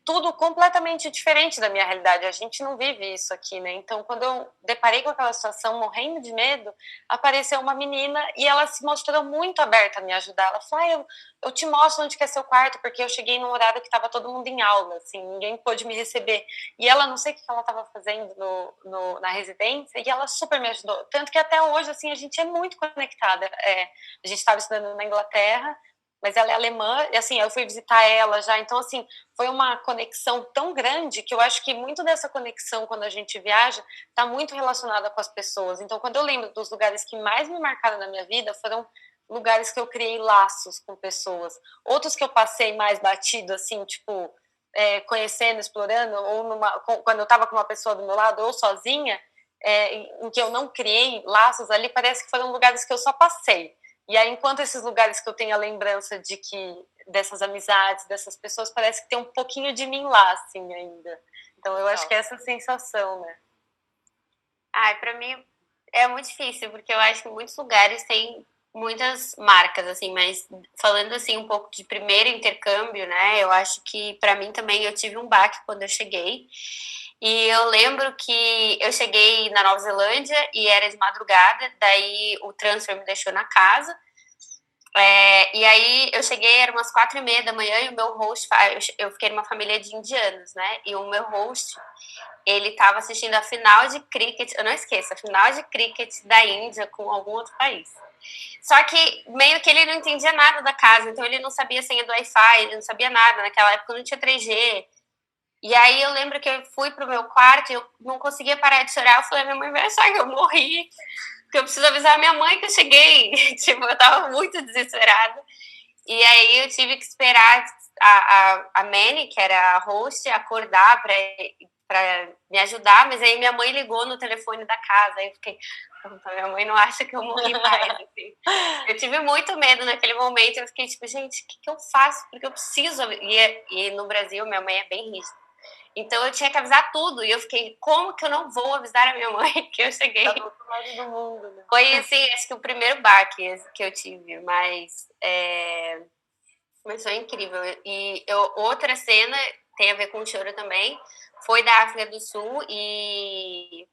tudo completamente diferente da minha realidade. A gente não vive isso aqui, né? Então, quando eu deparei com aquela situação, morrendo de medo, apareceu uma menina e ela se mostrou muito aberta a me ajudar. Ela falou, eu te mostro onde que é seu quarto, porque eu cheguei num horário que estava todo mundo em aula, assim, ninguém pôde me receber. E ela, não sei o que ela estava fazendo na residência, e ela super me ajudou. Tanto que até hoje, assim, a gente é muito conectada. A gente estava estudando na Inglaterra, mas ela é alemã, e assim, eu fui visitar ela já, então assim, foi uma conexão tão grande que eu acho que muito dessa conexão quando a gente viaja está muito relacionada com as pessoas. Então, quando eu lembro dos lugares que mais me marcaram na minha vida, foram lugares que eu criei laços com pessoas. Outros que eu passei mais batido, assim, tipo, conhecendo, explorando, ou quando eu estava com uma pessoa do meu lado, ou sozinha, em que eu não criei laços ali, parece que foram lugares que eu só passei. E aí, enquanto esses lugares que eu tenho a lembrança de que dessas amizades, dessas pessoas, parece que tem um pouquinho de mim lá, assim, ainda. Então, eu acho que é essa sensação, né? Pra mim é muito difícil, porque eu acho que muitos lugares têm muitas marcas, assim, mas falando, assim, um pouco de primeiro intercâmbio, né, eu acho que pra mim também eu tive um baque quando eu cheguei. E eu lembro que eu cheguei na Nova Zelândia e era de madrugada, daí o transfer me deixou na casa. E aí eu cheguei, era umas 4:30 da manhã, e o meu host, eu fiquei numa família de indianos, né? E o meu host, ele estava assistindo a final de cricket, eu não esqueço, a final de cricket da Índia com algum outro país. Só que meio que ele não entendia nada da casa, então ele não sabia a senha do Wi-Fi, ele não sabia nada. Naquela época não tinha 3G. E aí eu lembro que eu fui pro meu quarto e eu não conseguia parar de chorar. Eu falei, minha mãe vai achar que eu morri, porque eu preciso avisar a minha mãe que eu cheguei. Tipo, eu tava muito desesperada. E aí eu tive que esperar a Manny, que era a host, acordar para me ajudar, mas aí minha mãe ligou no telefone da casa, aí eu fiquei, minha mãe não acha que eu morri mais, assim. Eu tive muito medo naquele momento, eu fiquei tipo, gente, o que eu faço? Porque eu preciso, e no Brasil minha mãe é bem rígida, então eu tinha que avisar tudo, e eu fiquei, como que eu não vou avisar a minha mãe que eu cheguei? Tá do outro lado do mundo, né? Foi, assim, acho que o primeiro baque que eu tive, mas foi incrível. E outra cena, tem a ver com o choro também, foi da África do Sul, e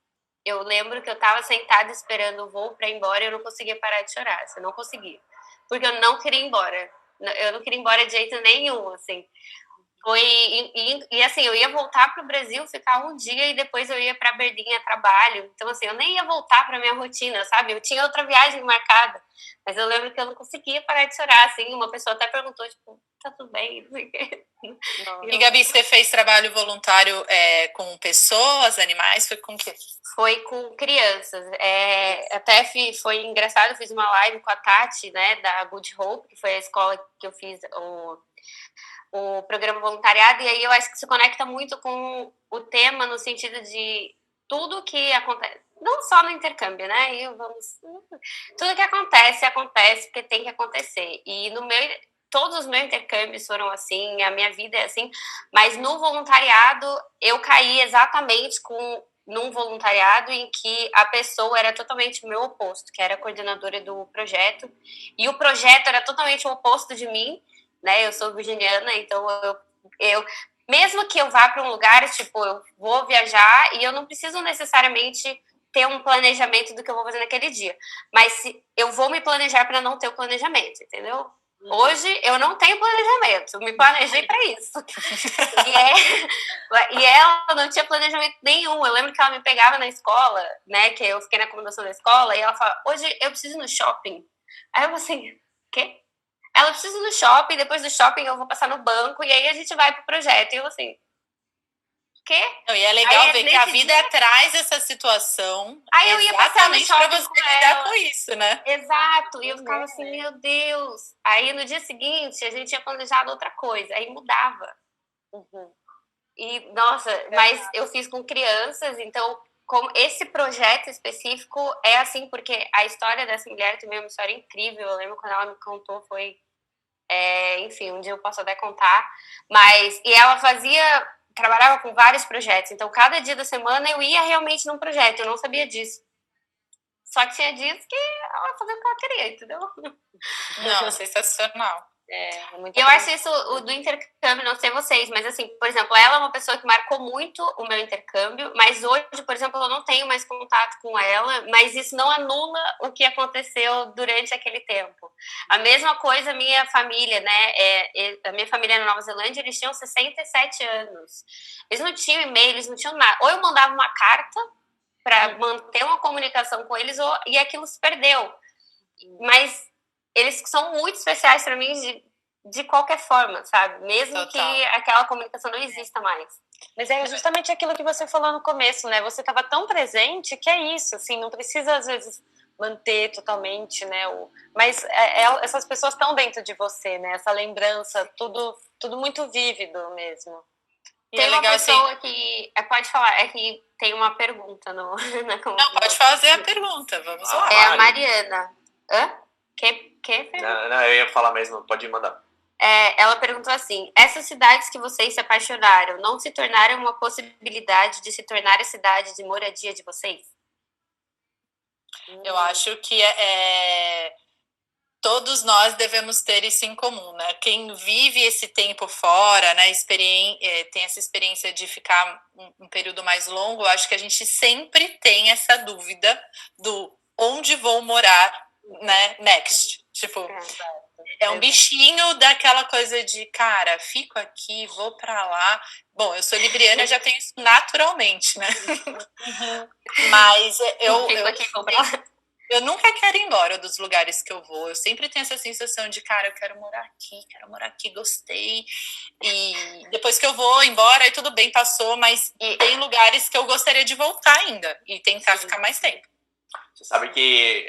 eu lembro que eu estava sentada esperando o voo para ir embora e eu não conseguia parar de chorar, assim, não conseguia. Porque eu não queria ir embora. Eu não queria ir embora de jeito nenhum, assim. Assim, eu ia voltar para o Brasil, ficar um dia e depois eu ia para Berlim a trabalho. Então, assim, eu nem ia voltar para minha rotina, sabe? Eu tinha outra viagem marcada, mas eu lembro que eu não conseguia parar de chorar, assim. Uma pessoa até perguntou, tipo, tá tudo bem? E, Gabi, você fez trabalho voluntário com pessoas, animais? Foi com o quê? Foi com crianças. Até foi engraçado, eu fiz uma live com a Tati, né, da Good Hope, que foi a escola que eu fiz o programa voluntariado, e aí eu acho que se conecta muito com o tema no sentido de tudo que acontece, não só no intercâmbio, né? Tudo que acontece porque tem que acontecer. E todos os meus intercâmbios foram assim, a minha vida é assim, mas no voluntariado eu caí exatamente num voluntariado em que a pessoa era totalmente o meu oposto, que era a coordenadora do projeto, e o projeto era totalmente o oposto de mim, né? Eu sou virginiana, então eu mesmo que eu vá para um lugar, tipo, eu vou viajar e eu não preciso necessariamente ter um planejamento do que eu vou fazer naquele dia, mas eu vou me planejar para não ter o planejamento, entendeu? Hoje eu não tenho planejamento, eu me planejei para isso. E ela não tinha planejamento nenhum. Eu lembro que ela me pegava na escola, né? Que eu fiquei na acomodação da escola, e ela falava, hoje eu preciso ir no shopping. Aí eu assim, quê? Ela precisa ir no shopping, depois do shopping eu vou passar no banco, e aí a gente vai pro projeto. E eu assim, quê? Não, e é legal ver que a vida traz essa situação. Aí eu ia passar no shopping pra você lidar com isso, né? Exato, e eu ficava assim, meu Deus. Aí no dia seguinte a gente tinha planejado outra coisa, aí mudava. E, nossa, mas eu fiz com crianças, então como esse projeto específico é assim, porque a história dessa mulher também é uma história incrível. Eu lembro quando ela me contou, enfim, um dia eu posso até contar, e ela trabalhava com vários projetos, então cada dia da semana eu ia realmente num projeto, eu não sabia disso. Só que tinha dias que ela ia fazer o que ela queria, entendeu? Não, sensacional. Eu acho isso, o do intercâmbio, não sei vocês, mas assim, por exemplo, ela é uma pessoa que marcou muito o meu intercâmbio, mas hoje, por exemplo, eu não tenho mais contato com ela, mas isso não anula o que aconteceu durante aquele tempo. A mesma coisa, a minha família, né? A minha família na Nova Zelândia, eles tinham 67 anos. Eles não tinham e-mail, eles não tinham nada. Ou eu mandava uma carta para manter uma comunicação com eles, e aquilo se perdeu. Mas eles são muito especiais para mim de qualquer forma, sabe? Mesmo Total. Que aquela comunicação não exista mais. Mas é justamente aquilo que você falou no começo, né? Você estava tão presente que é isso, assim, não precisa às vezes manter totalmente, né? Mas essas pessoas estão dentro de você, né? Essa lembrança, tudo muito vívido mesmo. E tem uma pessoa assim, que pode falar, é que tem uma pergunta no. Não, pode fazer a pergunta, vamos lá. É a Mariana. Hã? Não, eu ia falar mesmo, pode mandar. Ela perguntou assim: essas cidades que vocês se apaixonaram não se tornaram uma possibilidade de se tornar a cidade de moradia de vocês? Eu acho que todos nós devemos ter isso em comum, né? Quem vive esse tempo fora, né, tem essa experiência de ficar um período mais longo, eu acho que a gente sempre tem essa dúvida do onde vou morar, né, next. Tipo, é um bichinho daquela coisa de, cara, fico aqui, vou pra lá. Bom, eu sou libriana, já tenho isso naturalmente, né? Mas eu fico aqui, vou pra lá. Eu nunca quero ir embora dos lugares que eu vou. Eu sempre tenho essa sensação de, cara, eu quero morar aqui, gostei. E depois que eu vou embora, aí tudo bem, passou, mas tem lugares que eu gostaria de voltar ainda e tentar ficar mais tempo. Você sabe que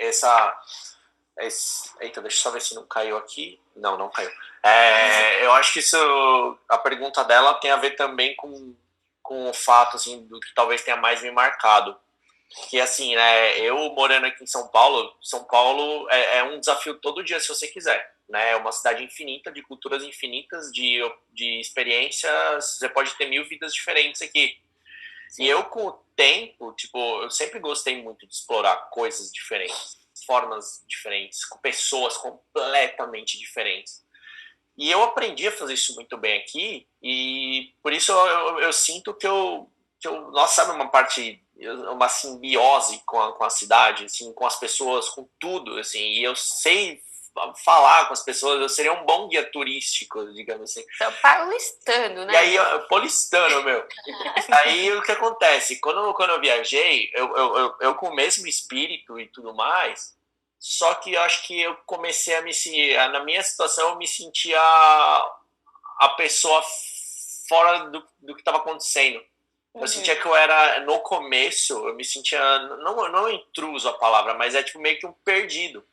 eita, deixa eu só ver se não caiu aqui. Não caiu. Eu acho que a pergunta dela tem a ver também com o fato, assim, do que talvez tenha mais me marcado. Que, assim, né, eu morando aqui em São Paulo é um desafio todo dia, se você quiser, né? É uma cidade infinita, de culturas infinitas, de experiências, você pode ter 1000 vidas diferentes aqui. Sim. E eu, com o tempo, tipo, eu sempre gostei muito de explorar coisas diferentes, formas diferentes, com pessoas completamente diferentes. E eu aprendi a fazer isso muito bem aqui, e por isso eu sinto que nossa, sabe, uma simbiose com a cidade, assim, com as pessoas, com tudo, assim, e eu sei falar com as pessoas, eu seria um bom guia turístico, digamos assim. São paulistano, né? E aí, paulistano, meu. Aí o que acontece? Quando eu viajei, eu com o mesmo espírito e tudo mais, só que eu acho que eu comecei na minha situação, eu me sentia a pessoa fora do que estava acontecendo. Eu sentia que eu era, no começo, eu me sentia, não intruso a palavra, mas é tipo meio que um perdido.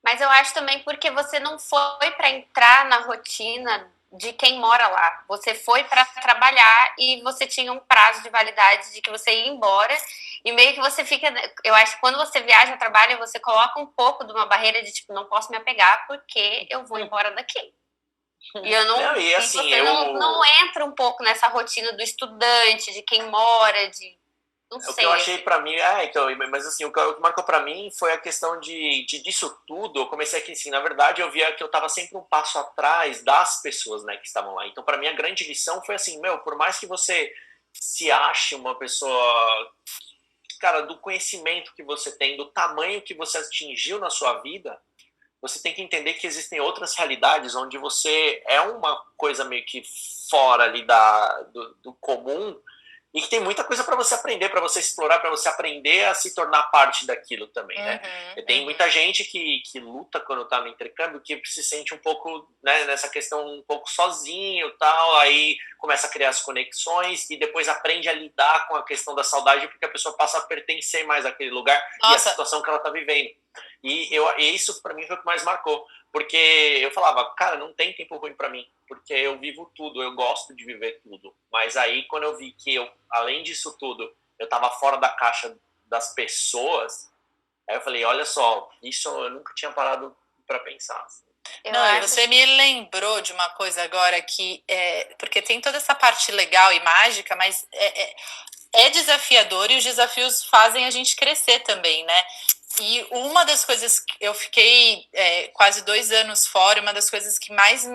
Mas eu acho também porque você não foi para entrar na rotina de quem mora lá. Você foi para trabalhar e você tinha um prazo de validade de que você ia embora. E meio que você fica... Eu acho que quando você viaja, trabalha, você coloca um pouco de uma barreira de tipo, não posso me apegar porque eu vou embora daqui. E eu não... E assim, você não entra um pouco nessa rotina do estudante, de quem mora, de... Não sei. O que eu achei pra mim, mas assim, o que marcou pra mim foi a questão disso tudo. Eu comecei aqui, assim, na verdade, eu via que eu tava sempre um passo atrás das pessoas, né, que estavam lá. Então, pra mim, a grande lição foi assim, por mais que você se ache uma pessoa, cara, do conhecimento que você tem, do tamanho que você atingiu na sua vida, você tem que entender que existem outras realidades onde você é uma coisa meio que fora ali do comum, e que tem muita coisa para você aprender, para você explorar, para você aprender a se tornar parte daquilo também, né? Tem muita gente que luta quando tá no intercâmbio, que se sente um pouco, né, nessa questão um pouco sozinho, tal, aí começa a criar as conexões e depois aprende a lidar com a questão da saudade, porque a pessoa passa a pertencer mais àquele lugar. Nossa. E a situação que ela tá vivendo. E isso para mim foi o que mais marcou, porque eu falava, cara, não tem tempo ruim para mim, porque eu vivo tudo, eu gosto de viver tudo. Mas aí quando eu vi que além disso tudo, eu tava fora da caixa das pessoas, aí eu falei, olha só, isso eu nunca tinha parado para pensar. Assim. Você me lembrou de uma coisa agora que porque tem toda essa parte legal e mágica, mas é desafiador e os desafios fazem a gente crescer também, né? E uma das coisas que eu fiquei quase 2 anos fora, uma das coisas que mais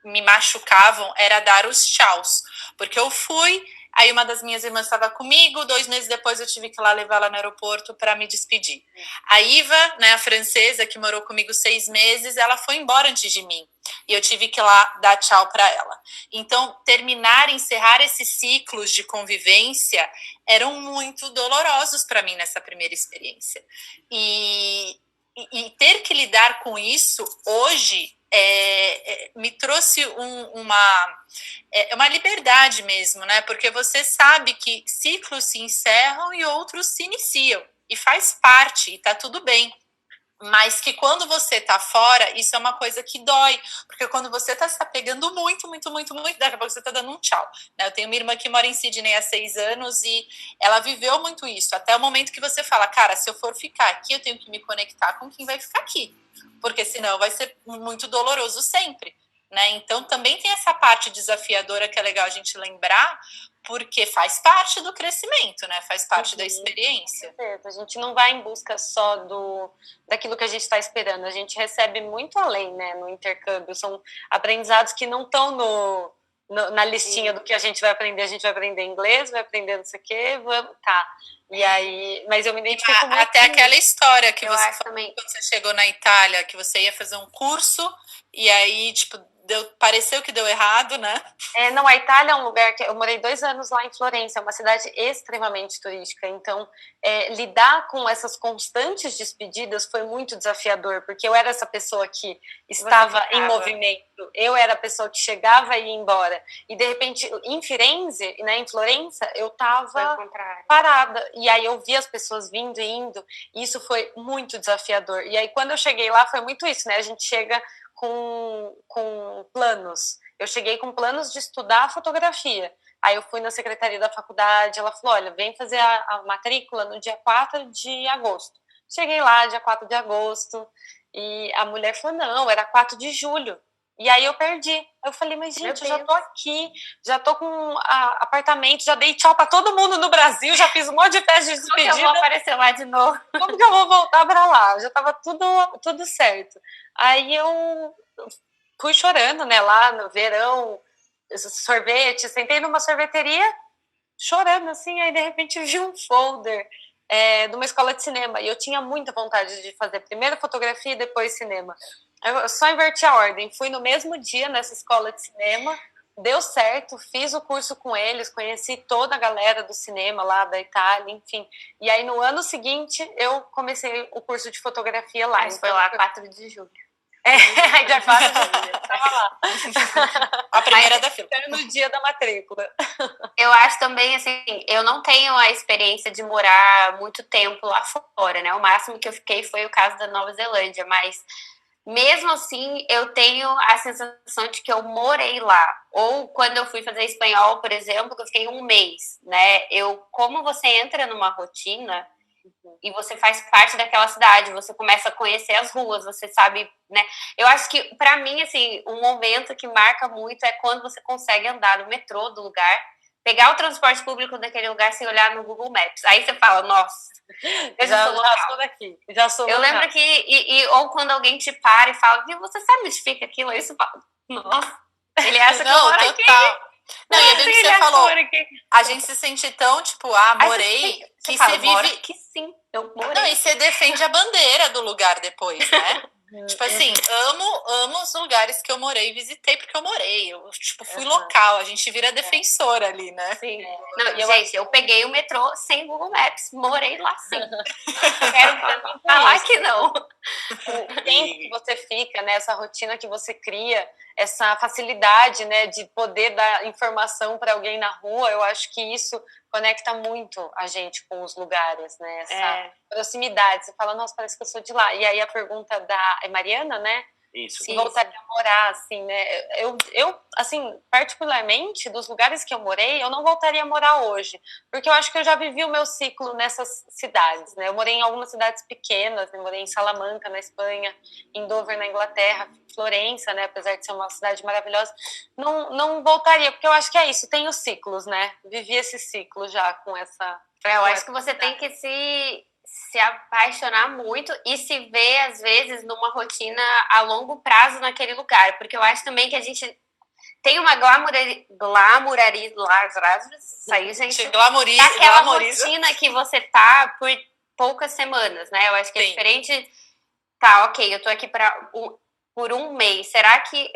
me machucavam era dar os tchauz, porque eu fui, aí uma das minhas irmãs estava comigo, 2 meses depois eu tive que ir lá levar ela no aeroporto para me despedir. A Iva, né, a francesa que morou comigo 6 meses, ela foi embora antes de mim. E eu tive que ir lá dar tchau para ela. Então, encerrar esses ciclos de convivência eram muito dolorosos para mim nessa primeira experiência. E ter que lidar com isso hoje me trouxe uma liberdade mesmo, né? Porque você sabe que ciclos se encerram e outros se iniciam. E faz parte, e tá tudo bem. Mas que quando você tá fora, isso é uma coisa que dói. Porque quando você tá se apegando muito, muito, muito, muito, daqui a pouco você tá dando um tchau. Né? Eu tenho uma irmã que mora em Sydney há 6 anos e ela viveu muito isso. Até o momento que você fala, cara, se eu for ficar aqui, eu tenho que me conectar com quem vai ficar aqui. Porque senão vai ser muito doloroso sempre. Né? Então também tem essa parte desafiadora que é legal a gente lembrar, porque faz parte do crescimento, né? Faz parte da experiência. A gente não vai em busca só daquilo que a gente está esperando, a gente recebe muito além, né, no intercâmbio. São aprendizados que não estão na listinha do que a gente vai aprender inglês, vai aprender não sei o quê, E aí, mas eu me identifico muito. Até aquela história que você falou quando você chegou na Itália, que você ia fazer um curso, e aí, tipo, pareceu que deu errado, né? Não, a Itália é um lugar que eu morei 2 anos lá em Florença, é uma cidade extremamente turística, então lidar com essas constantes despedidas foi muito desafiador, porque eu era essa pessoa que estava em movimento, eu era a pessoa que chegava e ia embora, e de repente em Firenze, né, em Florença, eu estava parada, e aí eu vi as pessoas vindo e indo, e isso foi muito desafiador, e aí quando eu cheguei lá foi muito isso, né, a gente chega com planos. Eu cheguei com planos de estudar fotografia. Aí eu fui na secretaria da faculdade, ela falou, olha, vem fazer a matrícula no dia 4 de agosto. Cheguei lá, dia 4 de agosto, e a mulher falou, não, era 4 de julho. E aí eu perdi. Eu falei, mas gente, eu já tô aqui, já tô com apartamento, já dei tchau pra todo mundo no Brasil, já fiz um monte de festa de despedida. Como que eu vou aparecer lá de novo? Como que eu vou voltar pra lá? Já tava tudo certo. Aí eu fui chorando, né, lá no verão, sorvete, sentei numa sorveteria, chorando, assim, aí de repente vi um folder de uma escola de cinema, e eu tinha muita vontade de fazer primeiro fotografia e depois cinema. Eu só inverti a ordem, fui no mesmo dia nessa escola de cinema, deu certo, fiz o curso com eles, conheci toda a galera do cinema lá da Itália, enfim. E aí no ano seguinte eu comecei o curso de fotografia lá. Mas foi lá 4 de julho. Dia 4 de julho, eu tava lá. A primeira da fila. No dia da matrícula. Eu acho também, assim, eu não tenho a experiência de morar muito tempo lá fora, né? O máximo que eu fiquei foi o caso da Nova Zelândia, mas mesmo assim eu tenho a sensação de que eu morei lá. Ou quando eu fui fazer espanhol, por exemplo, que eu fiquei um mês, né? Como você entra numa rotina e você faz parte daquela cidade, você começa a conhecer as ruas, você sabe, né? Eu acho que, pra mim, assim, um momento que marca muito é quando você consegue andar no metrô do lugar, pegar o transporte público daquele lugar sem olhar no Google Maps. Aí você fala, nossa, eu já sou daqui. Já sou eu local. lembro que, ou quando alguém te para e fala, viu, você sabe onde fica aquilo? Aí você fala, nossa, ele acha que eu moro aqui. Não, e é bem que você falou, a gente se sente tão, tipo, morei, que você vive... Que sim, eu morei. Não, e você defende a bandeira do lugar depois, né? Tipo assim, amo os lugares que eu morei e visitei, porque eu morei. Eu, tipo, fui local, a gente vira defensora ali, né? Sim. Não, gente, eu peguei o metrô sem Google Maps, morei lá sim. Quero falar que não. O tempo que você fica, né, essa rotina que você cria, essa facilidade, né, de poder dar informação para alguém na rua, eu acho que isso conecta muito a gente com os lugares, né? Essa proximidade. Você fala, nossa, parece que eu sou de lá. E aí a pergunta da Mariana, né? Isso. Se voltaria a morar, assim, né? Eu, assim, particularmente, dos lugares que eu morei, eu não voltaria a morar hoje. Porque eu acho que eu já vivi o meu ciclo nessas cidades, né? Eu morei em algumas cidades pequenas, né? Morei em Salamanca, na Espanha, em Dover, na Inglaterra, Florença, né? Apesar de ser uma cidade maravilhosa. Não voltaria, porque eu acho que é isso, tem os ciclos, né? Vivi esse ciclo já com essa... Eu acho que você tem que se apaixonar muito e se ver, às vezes, numa rotina a longo prazo naquele lugar. Porque eu acho também que a gente tem uma saiu, gente. Aquela rotina que você tá por poucas semanas, né? Eu acho que é diferente. Tá, ok, eu tô aqui por um mês. Será que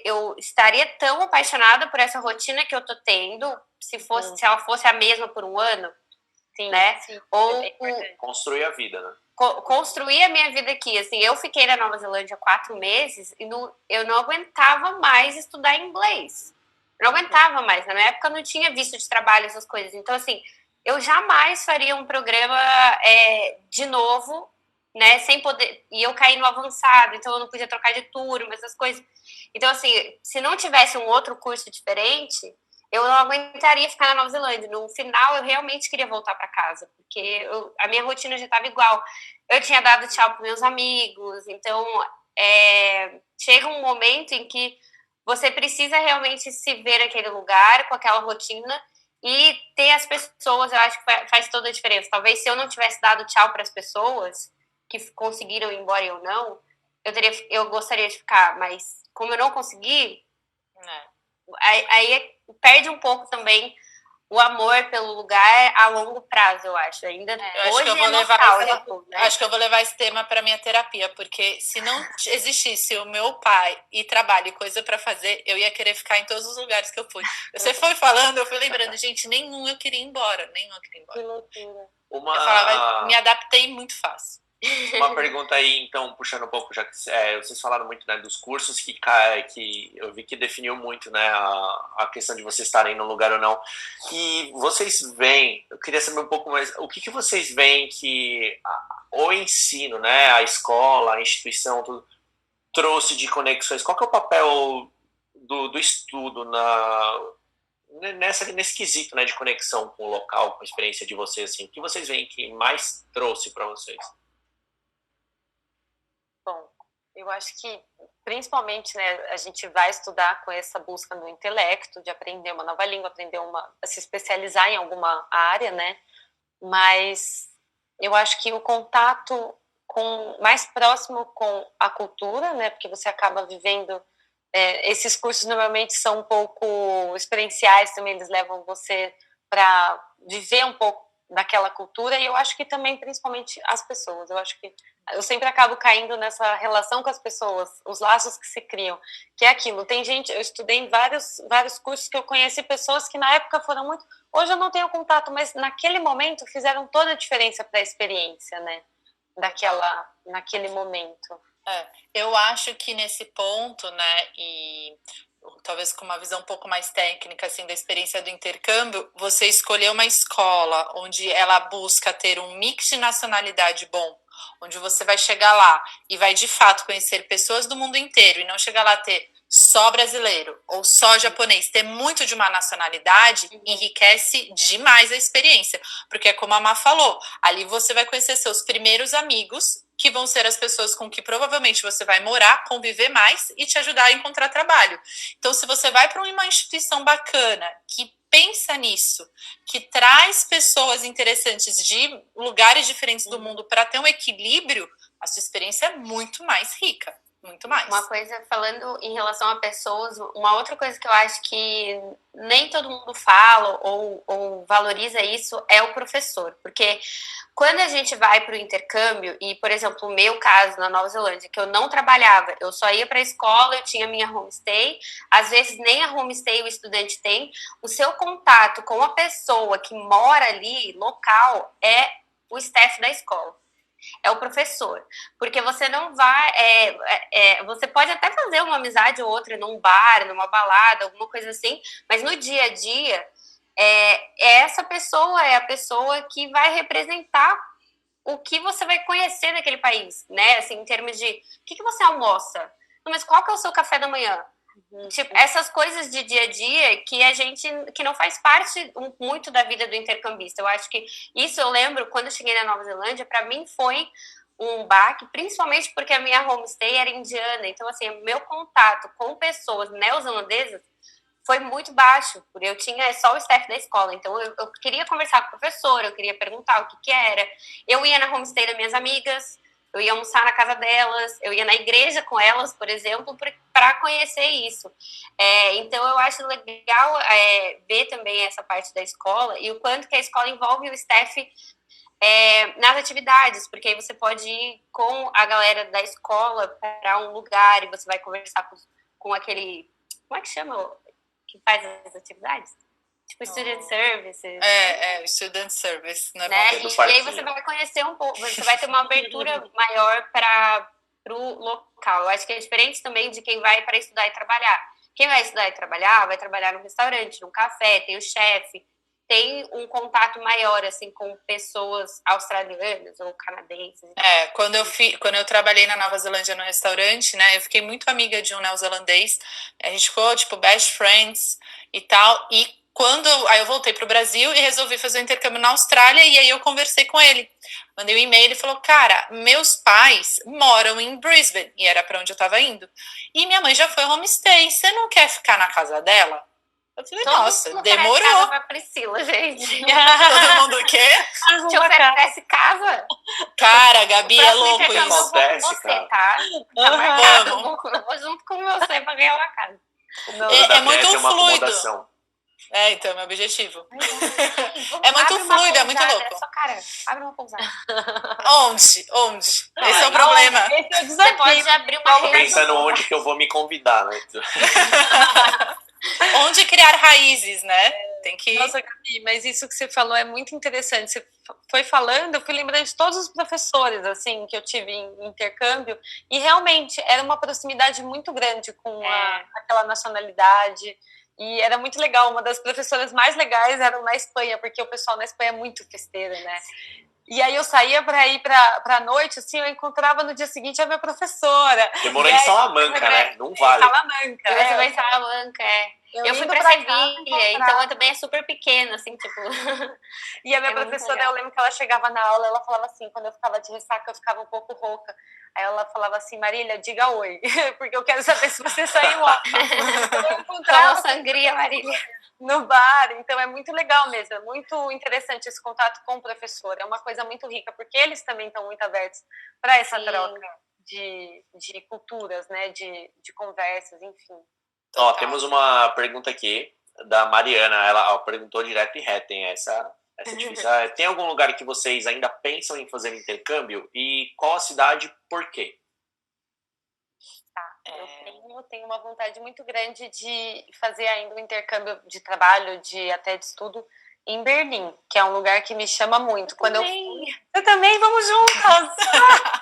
eu estaria tão apaixonada por essa rotina que eu tô tendo se ela fosse a mesma por um ano? Sim, né? Sim, ou construir a vida, né? Construir a minha vida aqui. Assim, eu fiquei na Nova Zelândia 4 meses e eu não aguentava mais estudar inglês. Eu não aguentava mais. Na minha época eu não tinha visto de trabalho essas coisas. Então, assim, eu jamais faria um programa de novo, né? Sem poder. E eu caí no avançado, então eu não podia trocar de turma, essas coisas. Então, assim, se não tivesse um outro curso diferente, eu não aguentaria ficar na Nova Zelândia. No final, eu realmente queria voltar para casa, porque a minha rotina já estava igual. Eu tinha dado tchau para meus amigos, então chega um momento em que você precisa realmente se ver naquele lugar, com aquela rotina, e ter as pessoas, eu acho que faz toda a diferença. Talvez se eu não tivesse dado tchau para as pessoas que conseguiram ir embora e eu não, eu gostaria de ficar, mas como eu não consegui, aí perde um pouco também o amor pelo lugar a longo prazo, eu acho. Ainda hoje é nostálgico, né? Acho que eu vou levar esse tema para minha terapia, porque se não existisse o meu pai e trabalho e coisa para fazer, eu ia querer ficar em todos os lugares que eu fui. Você foi falando, eu fui lembrando, gente, nenhum eu queria ir embora, nenhum eu queria ir embora. Que loucura. Eu falava, me adaptei muito fácil. Uma pergunta aí, então, puxando um pouco, já que vocês falaram muito, né, dos cursos que eu vi que definiu muito, né, a questão de vocês estarem no lugar ou não. E vocês veem, eu queria saber um pouco mais, o que vocês veem que o ensino, né, a escola, a instituição, tudo, trouxe de conexões? Qual que é o papel do estudo nesse quesito, né, de conexão com o local, com a experiência de vocês, assim? O que vocês veem que mais trouxe para vocês? Bom, eu acho que, principalmente, né, a gente vai estudar com essa busca no intelecto, de aprender uma nova língua, se especializar em alguma área, né, mas eu acho que o contato mais próximo com a cultura, né, porque você acaba vivendo, esses cursos normalmente são um pouco experienciais também, eles levam você para viver um pouco daquela cultura, e eu acho que também, principalmente, as pessoas, eu sempre acabo caindo nessa relação com as pessoas, os laços que se criam, que é aquilo. Tem gente, eu estudei em vários cursos que eu conheci pessoas que na época foram muito, hoje eu não tenho contato, mas naquele momento fizeram toda a diferença para a experiência, né, naquele momento. Eu acho que nesse ponto, né, e talvez com uma visão um pouco mais técnica, assim, da experiência do intercâmbio, você escolher uma escola onde ela busca ter um mix de nacionalidade bom, onde você vai chegar lá e vai de fato conhecer pessoas do mundo inteiro e não chegar lá a ter só brasileiro ou só japonês, ter muito de uma nacionalidade enriquece demais a experiência, porque é como a Má falou, ali você vai conhecer seus primeiros amigos, que vão ser as pessoas com que provavelmente você vai morar, conviver mais e te ajudar a encontrar trabalho. Então, se você vai para uma instituição bacana, que pensa nisso, que traz pessoas interessantes de lugares diferentes do mundo para ter um equilíbrio, a sua experiência é muito mais rica. Muito mais. Uma coisa, falando em relação a pessoas, uma outra coisa que eu acho que nem todo mundo fala ou valoriza isso é o professor. Porque quando a gente vai para o intercâmbio, e, por exemplo, o meu caso na Nova Zelândia, que eu não trabalhava, eu só ia para a escola, eu tinha minha homestay, às vezes nem a homestay o estudante tem, o seu contato com a pessoa que mora ali, local, é o staff da escola. É o professor, porque você não vai, você pode até fazer uma amizade ou outra num bar, numa balada, alguma coisa assim, mas no dia a dia, essa pessoa é a pessoa que vai representar o que você vai conhecer naquele país, né, assim, em termos de, o que você almoça? Não, mas qual que é o seu café da manhã? Tipo, essas coisas de dia a dia que não faz parte muito da vida do intercambista. Eu acho que isso eu lembro quando eu cheguei na Nova Zelândia, para mim foi um baque, principalmente porque a minha homestay era indiana. Então, assim, meu contato com pessoas neozelandesas foi muito baixo, porque eu tinha só o staff da escola. Então, eu queria conversar com o professor, eu queria perguntar o que era. Eu ia na homestay das minhas amigas, eu ia almoçar na casa delas, eu ia na igreja com elas, por exemplo, para conhecer isso. Então, eu acho legal ver também essa parte da escola e o quanto que a escola envolve o staff nas atividades, porque aí você pode ir com a galera da escola para um lugar e você vai conversar com aquele... Como é que chama? Que faz as atividades? Tipo, student services. Student service. Né? E aí você vai conhecer um pouco, você vai ter uma abertura maior para o local. Eu acho que é diferente também de quem vai para estudar e trabalhar. Quem vai estudar e trabalhar, vai trabalhar num restaurante, num café, tem o chefe, tem um contato maior, assim, com pessoas australianas ou canadenses. Quando eu trabalhei na Nova Zelândia no restaurante, né, eu fiquei muito amiga de um neozelandês, a gente ficou, tipo, best friends e tal, e aí eu voltei para o Brasil e resolvi fazer um intercâmbio na Austrália, e aí eu conversei com ele, mandei um e-mail, ele falou, cara, meus pais moram em Brisbane, e era para onde eu estava indo, e minha mãe já foi homestay, você não quer ficar na casa dela? Eu falei, nossa, demorou. Casa pra Priscila, gente. Todo mundo o quê? Te oferece casa? Cara, Gabi, é louco isso. Eu vou com você, tá? Tá marcado. Eu vou junto com você pra ganhar uma casa. É muito fluido. Então, é meu objetivo. Vamos- É muito abre uma fluido, é muito pousada, louco. É sua cara, abre uma pousada. Onde? Esse é o problema. Esse é o Você desafio. pode abrir uma Tô rede. pensando onde que eu vou me convidar, né? Onde criar raízes, né? Tem que... Nossa, Gabi, mas isso que você falou é muito interessante. Você foi falando, eu fui lembrando de todos os professores, assim, que eu tive em intercâmbio, e realmente era uma proximidade muito grande com aquela nacionalidade, e era muito legal. Uma das professoras mais legais eram na Espanha, porque o pessoal na Espanha é muito festeiro, né? E aí eu saía para ir para a noite, assim, eu encontrava no dia seguinte a minha professora. Você morou em Salamanca, né? Não vale. Salamanca. Você vai em Salamanca, Eu fui indo pra pra Sevilha, então eu também é super pequeno, assim, tipo... E a minha É muito professora, legal. eu lembro que ela chegava na aula, ela falava assim, quando eu ficava de ressaca, eu ficava um pouco rouca. Aí ela falava assim, Marília, diga oi, porque eu quero saber se você saiu ontem. Então eu Toma encontrava sangria, Marília. no bar, então é muito legal mesmo, é muito interessante esse contato com o professor, é uma coisa muito rica, porque eles também estão muito abertos para essa Sim. troca de culturas, né, de conversas, enfim. Ó, temos uma pergunta aqui da Mariana. Ela perguntou direto e reto, hein? Essa é difícil. Tem algum lugar que vocês ainda pensam em fazer intercâmbio? E qual a cidade, por quê? Tá, eu tenho uma vontade muito grande de fazer ainda um intercâmbio de trabalho, até de estudo, em Berlim, que é um lugar que me chama muito. Eu também, vamos juntas!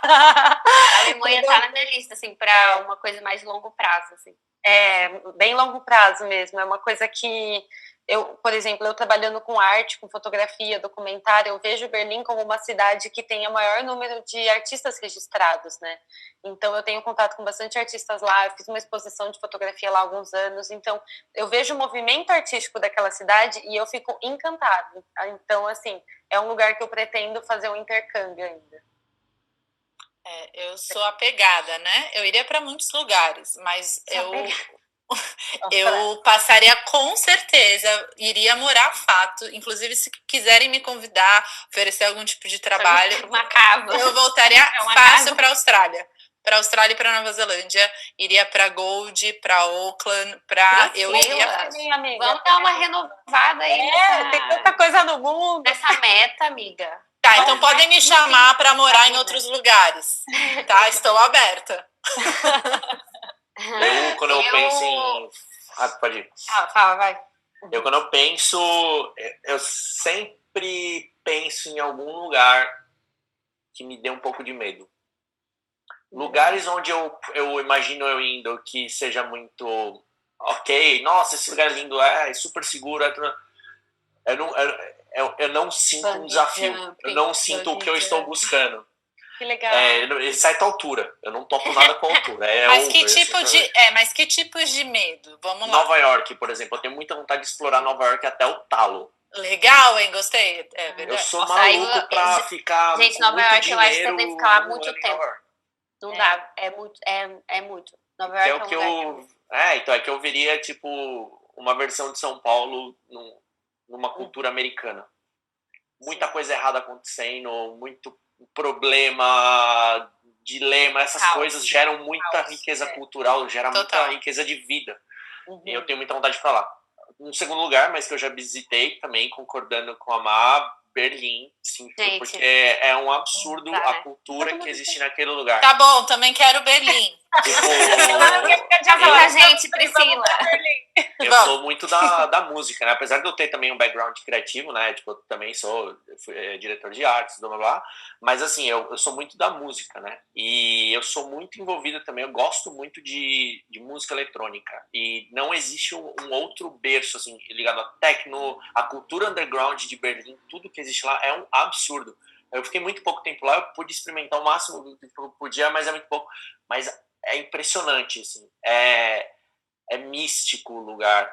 A Alemanha tá na minha lista, assim, pra uma coisa mais de longo prazo, assim. É, bem longo prazo mesmo, é uma coisa que por exemplo, eu trabalhando com arte, com fotografia, documentário, eu vejo Berlim como uma cidade que tem o maior número de artistas registrados, né? Então eu tenho contato com bastante artistas lá, eu fiz uma exposição de fotografia lá há alguns anos, então eu vejo o movimento artístico daquela cidade e eu fico encantada. Então, assim, é um lugar que eu pretendo fazer um intercâmbio ainda. Eu sou apegada, né? Eu iria para muitos lugares, mas eu passaria com certeza, iria morar fato. Inclusive, se quiserem me convidar, oferecer algum tipo de trabalho, Uma casa. eu voltaria fácil para a Austrália. Para a Austrália e para Nova Zelândia, iria para Gold, para Auckland, eu iria. Vamos dar uma renovada aí. Tem tanta coisa no mundo. Nessa meta, amiga. Tá, então podem me chamar para morar em outros lugares, tá? Estou aberta. Quando eu penso em... pode ir. Fala, vai. Quando eu penso... Eu sempre penso em algum lugar que me dê um pouco de medo. Lugares onde eu imagino eu indo que seja muito... Ok, nossa, esse lugar é lindo, é super seguro. Eu não sinto um desafio. Eu não sinto o que eu estou buscando. Que legal. Exceto a altura. Eu não topo nada com a altura. Mas que tipos de medo? Vamos lá. Nova York, por exemplo. Eu tenho muita vontade de explorar Nova York até o talo. Legal, hein? Gostei. É verdade. Eu sou maluco pra ficar gente, com Nova muito York, eu acho que dinheiro. você tem que ficar lá muito tempo. Não dá. É muito. Nova York é o que então é que eu veria, tipo, uma versão de São Paulo numa cultura americana. Muita coisa errada acontecendo, muito problema, dilema, essas coisas geram muita riqueza cultural, gera muita riqueza de vida. E eu tenho muita vontade de ir pra lá. Um segundo lugar, mas que eu já visitei também, concordando com a Má, Berlim, sim, porque é um absurdo a cultura que existe naquele lugar. Tá bom, também quero Berlim. Gente, Priscila. Eu sou muito da música, né? Apesar de eu ter também um background criativo, né? Tipo, eu também sou diretor de artes, blá blá blá. Mas assim, eu sou muito da música, né? E eu sou muito envolvido também, eu gosto muito de música eletrônica. E não existe um outro berço, assim, ligado a techno, a cultura underground de Berlim, tudo que existe lá é um absurdo. Eu fiquei muito pouco tempo lá, eu pude experimentar o máximo do que eu podia, mas é muito pouco. Mas é impressionante, assim. É místico o lugar.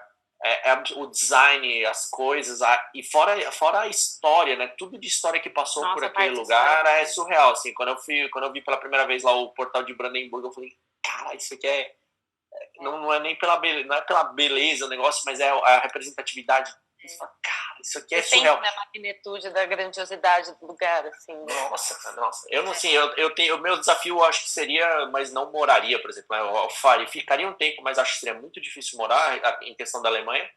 O design, as coisas, e fora a história, né? Tudo de história que passou por aquele lugar é surreal, assim. Quando eu vi pela primeira vez lá o portal de Brandenburgo, eu falei, cara, isso aqui não é nem pela beleza o negócio, mas é a representatividade. Cara, isso aqui é surreal. A magnitude da grandiosidade do lugar, assim. Nossa. Eu não sei, o meu desafio eu acho que seria, mas não moraria, por exemplo. Eu ficaria um tempo, mas acho que seria muito difícil morar em questão da Alemanha.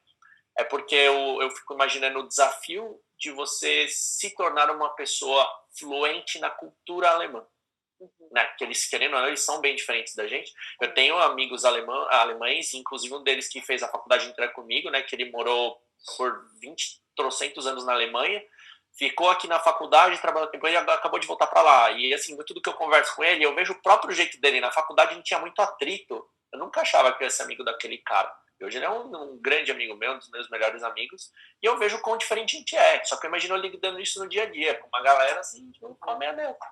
é porque eu fico imaginando o desafio de você se tornar uma pessoa fluente na cultura alemã. Né? Que eles, querendo ou não, eles são bem diferentes da gente. Eu tenho amigos alemães, inclusive um deles que fez a faculdade inteira comigo, né? Que ele morou por 20, trocentos anos na Alemanha, ficou aqui na faculdade, trabalhou tempo e acabou de voltar para lá. E assim, muito do que eu converso com ele, eu vejo o próprio jeito dele. Na faculdade a gente tinha muito atrito. Eu nunca achava que eu ia ser amigo daquele cara. Hoje ele é um grande amigo meu, um dos meus melhores amigos, e eu vejo o quão diferente a gente é. Só que eu imagino ele lidando isso no dia a dia, com uma galera assim, tipo,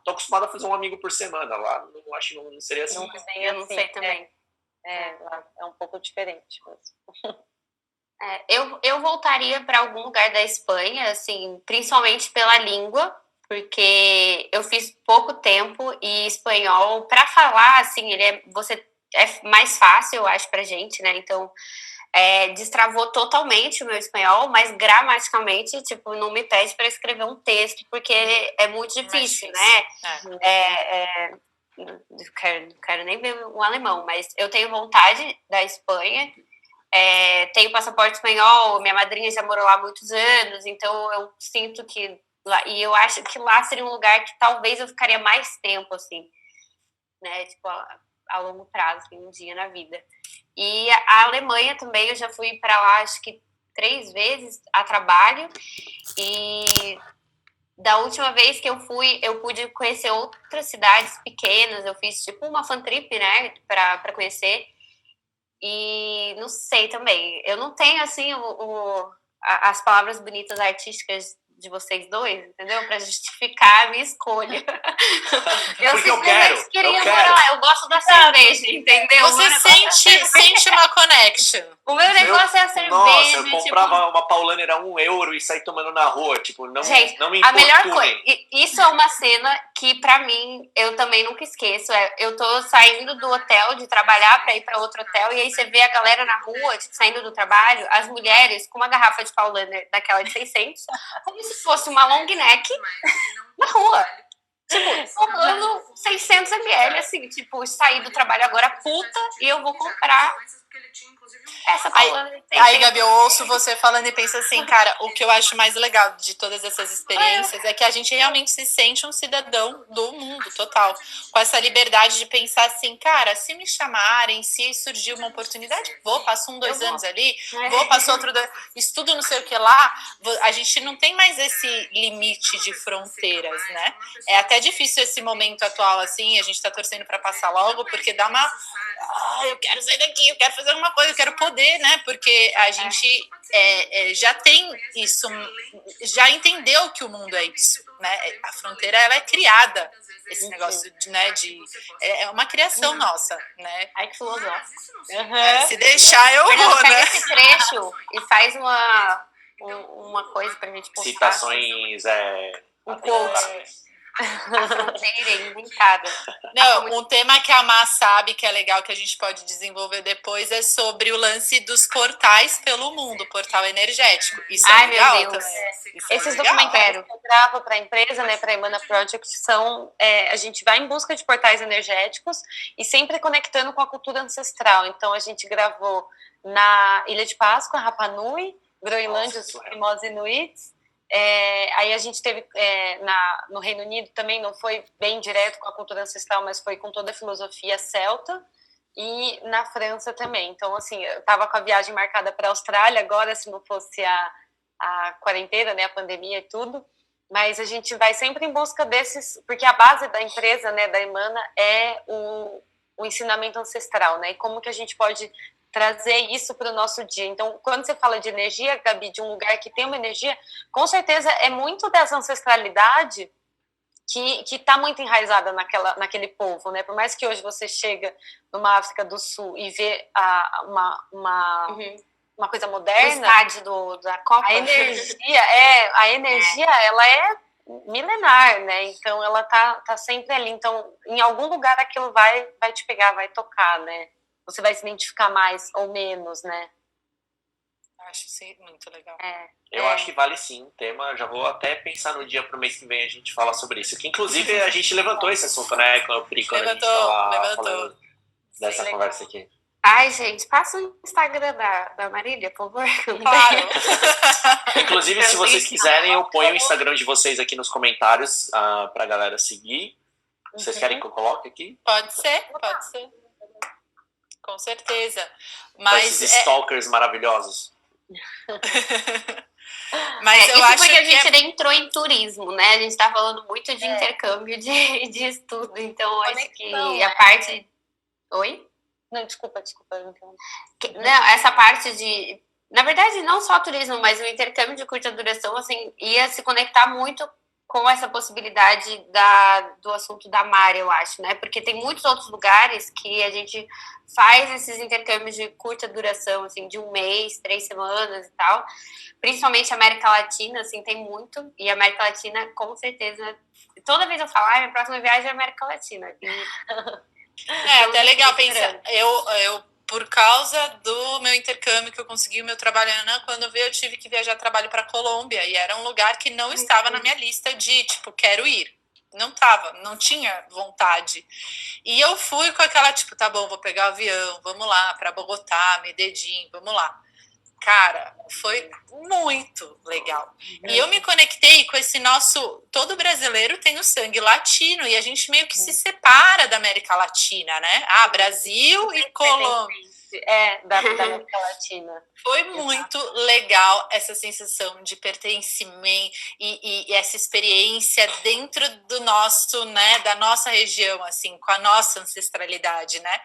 tô acostumado a fazer um amigo por semana. Lá, não acho que não seria assim. Eu não sei também. É um pouco diferente mesmo. Eu voltaria para algum lugar da Espanha, assim, principalmente pela língua, porque eu fiz pouco tempo e espanhol, para falar, assim, é mais fácil, eu acho, pra gente, né? Então, destravou totalmente o meu espanhol, mas gramaticalmente, tipo, não me pede para escrever um texto, porque é muito difícil, né? Não quero nem ver o alemão, mas eu tenho vontade da Espanha. Tenho passaporte espanhol, minha madrinha já morou lá há muitos anos, então eu sinto que lá, e eu acho que lá seria um lugar que talvez eu ficaria mais tempo, assim, né, tipo, a longo prazo, assim, um dia na vida. E a Alemanha também, eu já fui para lá, acho que 3 vezes a trabalho, e da última vez que eu fui, eu pude conhecer outras cidades pequenas, eu fiz tipo uma fan trip, né, para conhecer. E não sei também, eu não tenho assim as palavras bonitas artísticas de vocês dois, entendeu? Para justificar a minha escolha. Eu simplesmente queria morar lá, eu gosto da cerveja, entendeu? Você sente uma connection. O meu negócio é a cerveja. Nossa, eu comprava uma Paulaner a €1 e saí tomando na rua, tipo, Gente, não me a melhor coisa, importunem. isso é uma cena que pra mim, eu também nunca esqueço, eu tô saindo do hotel de trabalhar pra ir pra outro hotel e aí você vê a galera na rua, tipo, saindo do trabalho, as mulheres com uma garrafa de Paulaner daquela de 600, como se fosse uma long neck na rua. Tipo, tomando 600 ml, assim, tipo, sair do trabalho agora puta e eu vou comprar essa Paulaner. Aí, Gabi, eu ouço você falando e penso assim, cara, o que eu acho mais legal de todas essas experiências é que a gente realmente se sente um cidadão do mundo, total. Com essa liberdade de pensar assim, cara, se me chamarem, se surgir uma oportunidade, vou, passo 1, 2 anos ali, vou, passo outro, estudo não sei o que lá. A gente não tem mais esse limite de fronteiras, né? É até difícil esse momento atual, assim, a gente tá torcendo pra passar logo, porque dá uma... eu quero sair daqui, eu quero fazer alguma coisa, eu quero poder, né? Porque a gente já tem isso, já entendeu que o mundo é isso, né? A fronteira, ela é criada, esse negócio é uma criação nossa, né? Ai, que filosófico. Se deixar, eu vou, pega né? esse trecho e faz uma coisa pra gente postar. Citações, um quote. A fronteira inventada. Não, um tema que a Má sabe que é legal, que a gente pode desenvolver depois, é sobre o lance dos portais pelo mundo, portal energético. Isso é legal, meu Deus. também. Esses documentários que eu gravo para a empresa, né, para a Emana Project, são, a gente vai em busca de portais energéticos e sempre conectando com a cultura ancestral. Então, a gente gravou na Ilha de Páscoa, Rapa Nui, Groenlândia, os Eskimós Inuits. Aí a gente teve no Reino Unido também, não foi bem direto com a cultura ancestral, mas foi com toda a filosofia celta, e na França também. Então, assim, eu estava com a viagem marcada para a Austrália agora, se não fosse a quarentena, né, a pandemia e tudo, mas a gente vai sempre em busca desses, porque a base da empresa, né, da Emana, é o ensinamento ancestral, né, e como que a gente pode trazer isso para o nosso dia. Então, quando você fala de energia, Gabi, de um lugar que tem uma energia, com certeza é muito dessa ancestralidade que está muito enraizada naquele povo, né? Por mais que hoje você chega numa África do Sul e vê uma coisa moderna, o estádio da Copa, a energia ela é milenar, né? Então ela tá sempre ali. Então, em algum lugar aquilo vai te pegar, vai tocar, né? Você vai se identificar mais ou menos, né? Acho isso muito legal. Eu acho que vale sim o tema. Já vou até pensar no dia pro mês que vem a gente falar sobre isso. Que inclusive a gente levantou esse assunto, né? Com o Pri, quando a gente tava falando dessa conversa aqui. Ai, gente, passa o Instagram da Marília, por favor. Claro. Inclusive, se vocês quiserem, eu ponho o Instagram de vocês aqui nos comentários pra galera seguir. Vocês querem que eu coloque aqui? Pode ser. Com certeza. Com Mas esses stalkers maravilhosos. Mas eu isso acho porque a que gente entrou em turismo, né? A gente tá falando muito de intercâmbio de estudo, então acho que a parte... Oi? Não, desculpa, eu entendo. Não, essa parte de... Na verdade, não só turismo, mas o intercâmbio de curta duração, assim, ia se conectar muito com essa possibilidade do assunto da Mari, eu acho, né? Porque tem muitos outros lugares que a gente faz esses intercâmbios de curta duração, assim, de 1 mês, 3 semanas e tal. Principalmente a América Latina, assim, tem muito. E a América Latina, com certeza... Toda vez eu falo, minha próxima viagem é a América Latina. É até legal pensar. Eu, por causa do meu intercâmbio que eu consegui o meu trabalho, quando veio eu tive que viajar trabalho para Colômbia e era um lugar que não estava na minha lista de, tipo, quero ir. Não tava, não tinha vontade. E eu fui com aquela, tipo, tá bom, vou pegar o avião, vamos lá para Bogotá, Medellín, vamos lá. Cara, foi muito legal. E eu me conectei com esse nosso... Todo brasileiro tem o sangue latino e a gente meio que se separa da América Latina, né? Brasil e Colômbia. Da América Latina. Foi muito legal essa sensação de pertencimento e essa experiência dentro do nosso, né, da nossa região, assim, com a nossa ancestralidade, né?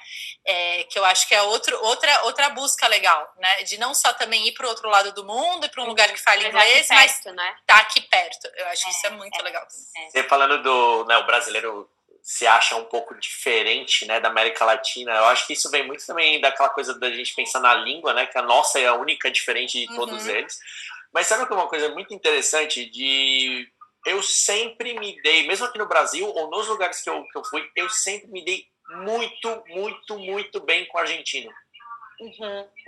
Que eu acho que é outra busca legal, né? De não só também ir para o outro lado do mundo, ir para um lugar que fala inglês, mas tá aqui perto. Eu acho que isso é muito legal. Você falando do, né, o brasileiro se acha um pouco diferente, né, da América Latina. Eu acho que isso vem muito também daquela coisa da gente pensar na língua, né, que a nossa é a única diferente de todos eles. Mas sabe que é uma coisa muito interessante eu sempre me dei, mesmo aqui no Brasil ou nos lugares que eu fui, eu sempre me dei muito, muito, muito bem com o argentino.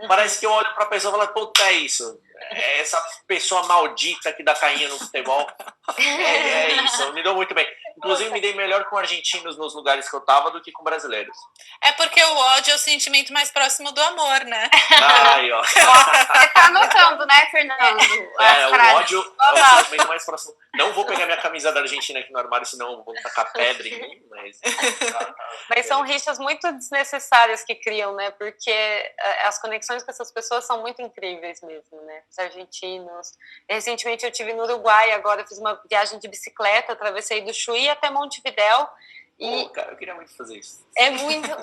Parece que eu olho pra pessoa e falo, puta, é isso. É essa pessoa maldita que dá carrinho no futebol. É isso, eu me dou muito bem. Inclusive, me dei melhor com argentinos nos lugares que eu tava do que com brasileiros. É porque o ódio é o sentimento mais próximo do amor, né? Aí, ó. Você tá anotando, né, Fernando? O ódio é o sentimento mais próximo. Não vou pegar minha camisa da Argentina aqui no armário, senão vou tacar pedra em mim, mas... Mas são rixas muito desnecessárias que criam, né? Porque as conexões com essas pessoas são muito incríveis mesmo, né? Os argentinos. Recentemente eu estive no Uruguai, agora fiz uma viagem de bicicleta, atravessei do Chuí até Montevidéu. Cara, eu queria muito fazer isso.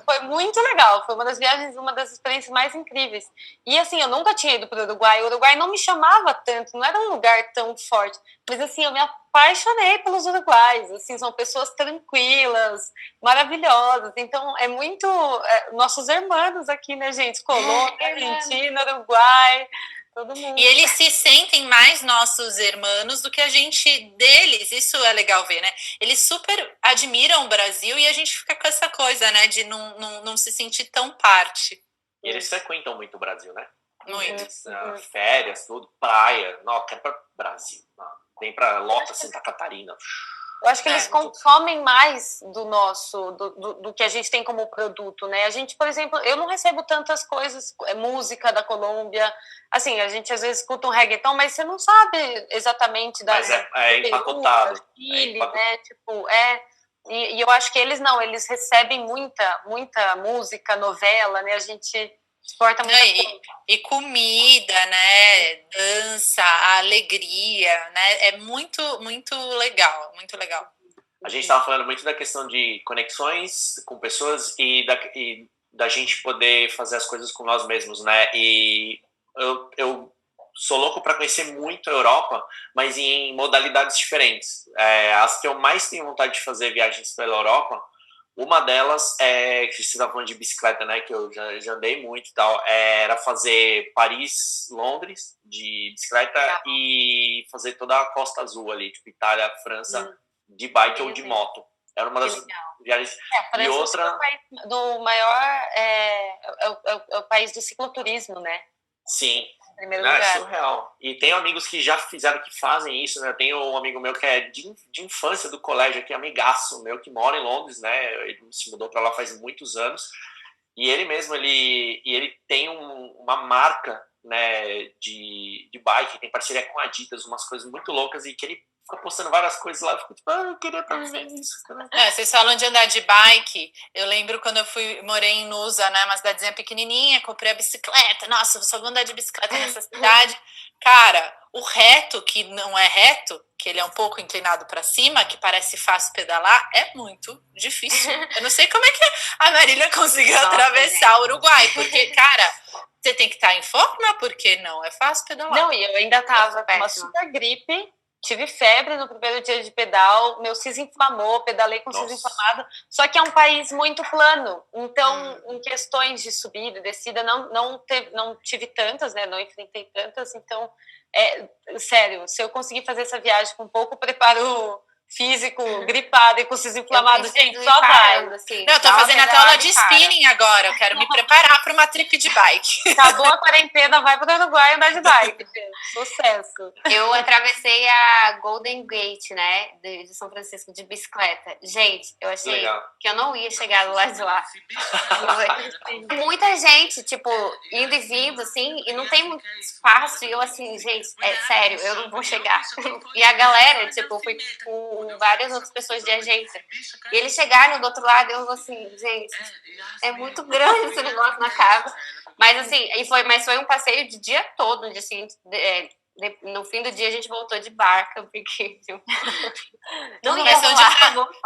Foi muito legal, foi uma das viagens, uma das experiências mais incríveis. E assim, eu nunca tinha ido para o Uruguai não me chamava tanto, não era um lugar tão forte, mas assim, eu me apaixonei pelos uruguaios, assim, são pessoas tranquilas, maravilhosas, então é muito, nossos irmãos aqui, né, gente, Colômbia, Argentina, Uruguai, todo mundo. E eles se sentem mais nossos irmãos do que a gente deles. Isso é legal ver, né? Eles super admiram o Brasil e a gente fica com essa coisa, né? De não se sentir tão parte. E eles frequentam muito o Brasil, né? Muito. Férias, tudo, praia. Não, quero para Brasil. Vem para Lota, Santa Catarina. Eu acho que eles consomem mais do que a gente tem como produto, né? A gente, por exemplo, eu não recebo tantas coisas, música da Colômbia, assim, a gente às vezes escuta um reggaeton, mas você não sabe exatamente Mas é empacotado. Chile, né? Tipo, e eu acho que eles não, eles recebem muita música, novela, né? A gente exporta muita coisa. E comida, né? Dança, alegria, né? É muito, muito legal, muito legal. A gente estava falando muito da questão de conexões com pessoas e da gente poder fazer as coisas com nós mesmos, né? E eu sou louco para conhecer muito a Europa, mas em modalidades diferentes. As que eu mais tenho vontade de fazer viagens pela Europa, uma delas é, que você estava falando de bicicleta, né, que eu já andei muito e tal, era fazer Paris-Londres de bicicleta e fazer toda a Costa Azul ali, tipo Itália, França, de bike ou de moto. Era uma das viagens. E outra... do maior... É o país do cicloturismo, né? Sim. Primeiro lugar. É surreal. E tem amigos que já fizeram, que fazem isso, né? Tem um amigo meu que é de infância do colégio aqui, amigaço meu, que mora em Londres, né? Ele se mudou para lá faz muitos anos. E ele mesmo, ele tem uma marca, né, de bike, tem parceria com a Adidas, umas coisas muito loucas, e que ele fica postando várias coisas lá, eu fico tipo, eu queria estar vivendo isso. Vocês falam de andar de bike, eu lembro quando eu morei em Nusa, né, uma cidadezinha pequenininha, comprei a bicicleta, nossa, eu só vou andar de bicicleta nessa cidade. Cara, o reto, que não é reto, que ele é um pouco inclinado para cima, que parece fácil pedalar, é muito difícil. Eu não sei como é que a Marília conseguiu atravessar o Uruguai, porque, cara, você tem que estar em forma, porque não é fácil pedalar. Não, e eu ainda tava com uma super gripe, tive febre no primeiro dia de pedal, meu siso inflamou, pedalei com o siso inflamado, só que é um país muito plano, então em questões de subida e descida não tive tantas, né, não enfrentei tantas, então, sério, se eu conseguir fazer essa viagem com pouco preparo físico, gripado e com o siso inflamado, gente, só vai. Assim, não, eu tô fazendo até aula de spinning agora, eu quero me preparar para uma trip de bike. Acabou a quarentena, vai para o Uruguai andar de bike, gente. Sucesso. Eu atravessei a Golden Gate, né, de São Francisco, de bicicleta. Gente, eu achei que eu não ia chegar do lado de lá. Muita gente, tipo, indo e vindo, assim, e não tem muito espaço, e eu assim, gente, é sério, eu não vou chegar. E a galera, tipo, fui com várias outras pessoas de agência. E eles chegaram do outro lado e eu assim, gente, é muito grande esse negócio na casa. Mas assim, mas foi um passeio de dia todo, no dia seguinte. No fim do dia a gente voltou de barca, porque não ia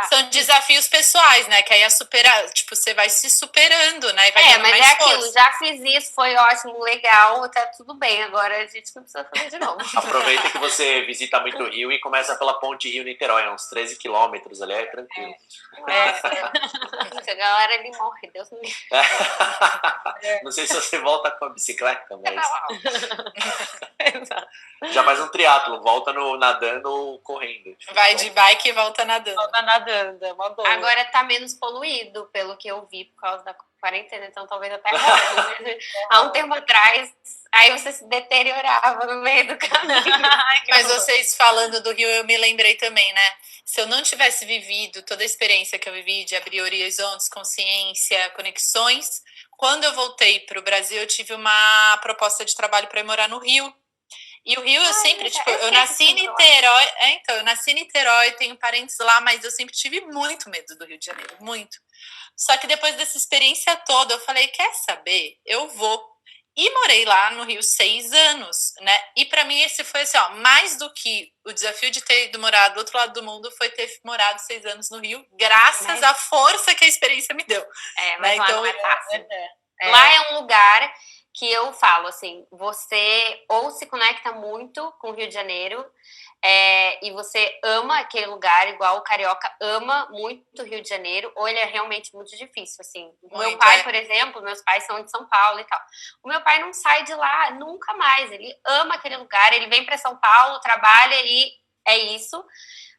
são desafios pessoais, né? Que aí superar, tipo, você vai se superando, né? E vai mas mais aquilo, força. Já fiz isso, foi ótimo, legal, tá tudo bem. Agora a gente não precisa fazer de novo. Aproveita que você visita muito o Rio e começa pela ponte Rio-Niterói, uns 13 quilômetros ali, é tranquilo. A galera ali morre, Deus me livre. Não sei se você volta com a bicicleta, mas... Já faz um triatlo, volta nadando ou correndo. Vai de bike e volta nadando. Volta nadando, é uma boa. Agora tá menos poluído, pelo que eu vi, por causa da quarentena, então talvez até rola. Há um tempo atrás, aí você se deteriorava no meio do caminho. Mas vocês falando do Rio, eu me lembrei também, né? Se eu não tivesse vivido toda a experiência que eu vivi de abrir horizontes, consciência, conexões, quando eu voltei para o Brasil, eu tive uma proposta de trabalho para ir morar no Rio. E o Rio, eu sempre, eu nasci em Niterói, eu nasci em Niterói, tenho parentes lá, mas eu sempre tive muito medo do Rio de Janeiro, muito. Só que depois dessa experiência toda, eu falei, quer saber? Eu vou. E morei lá no Rio 6 anos, né? E para mim esse foi assim, mais do que o desafio de ter ido morar do outro lado do mundo foi ter morado 6 anos no Rio, graças à força que a experiência me deu. Mas então, não é fácil. Lá é um lugar que eu falo assim, você ou se conecta muito com o Rio de Janeiro e você ama aquele lugar, igual o carioca ama muito o Rio de Janeiro, ou ele é realmente muito difícil, assim. O meu pai, por exemplo, meus pais são de São Paulo e tal. O meu pai não sai de lá nunca mais, ele ama aquele lugar, ele vem para São Paulo, trabalha e é isso,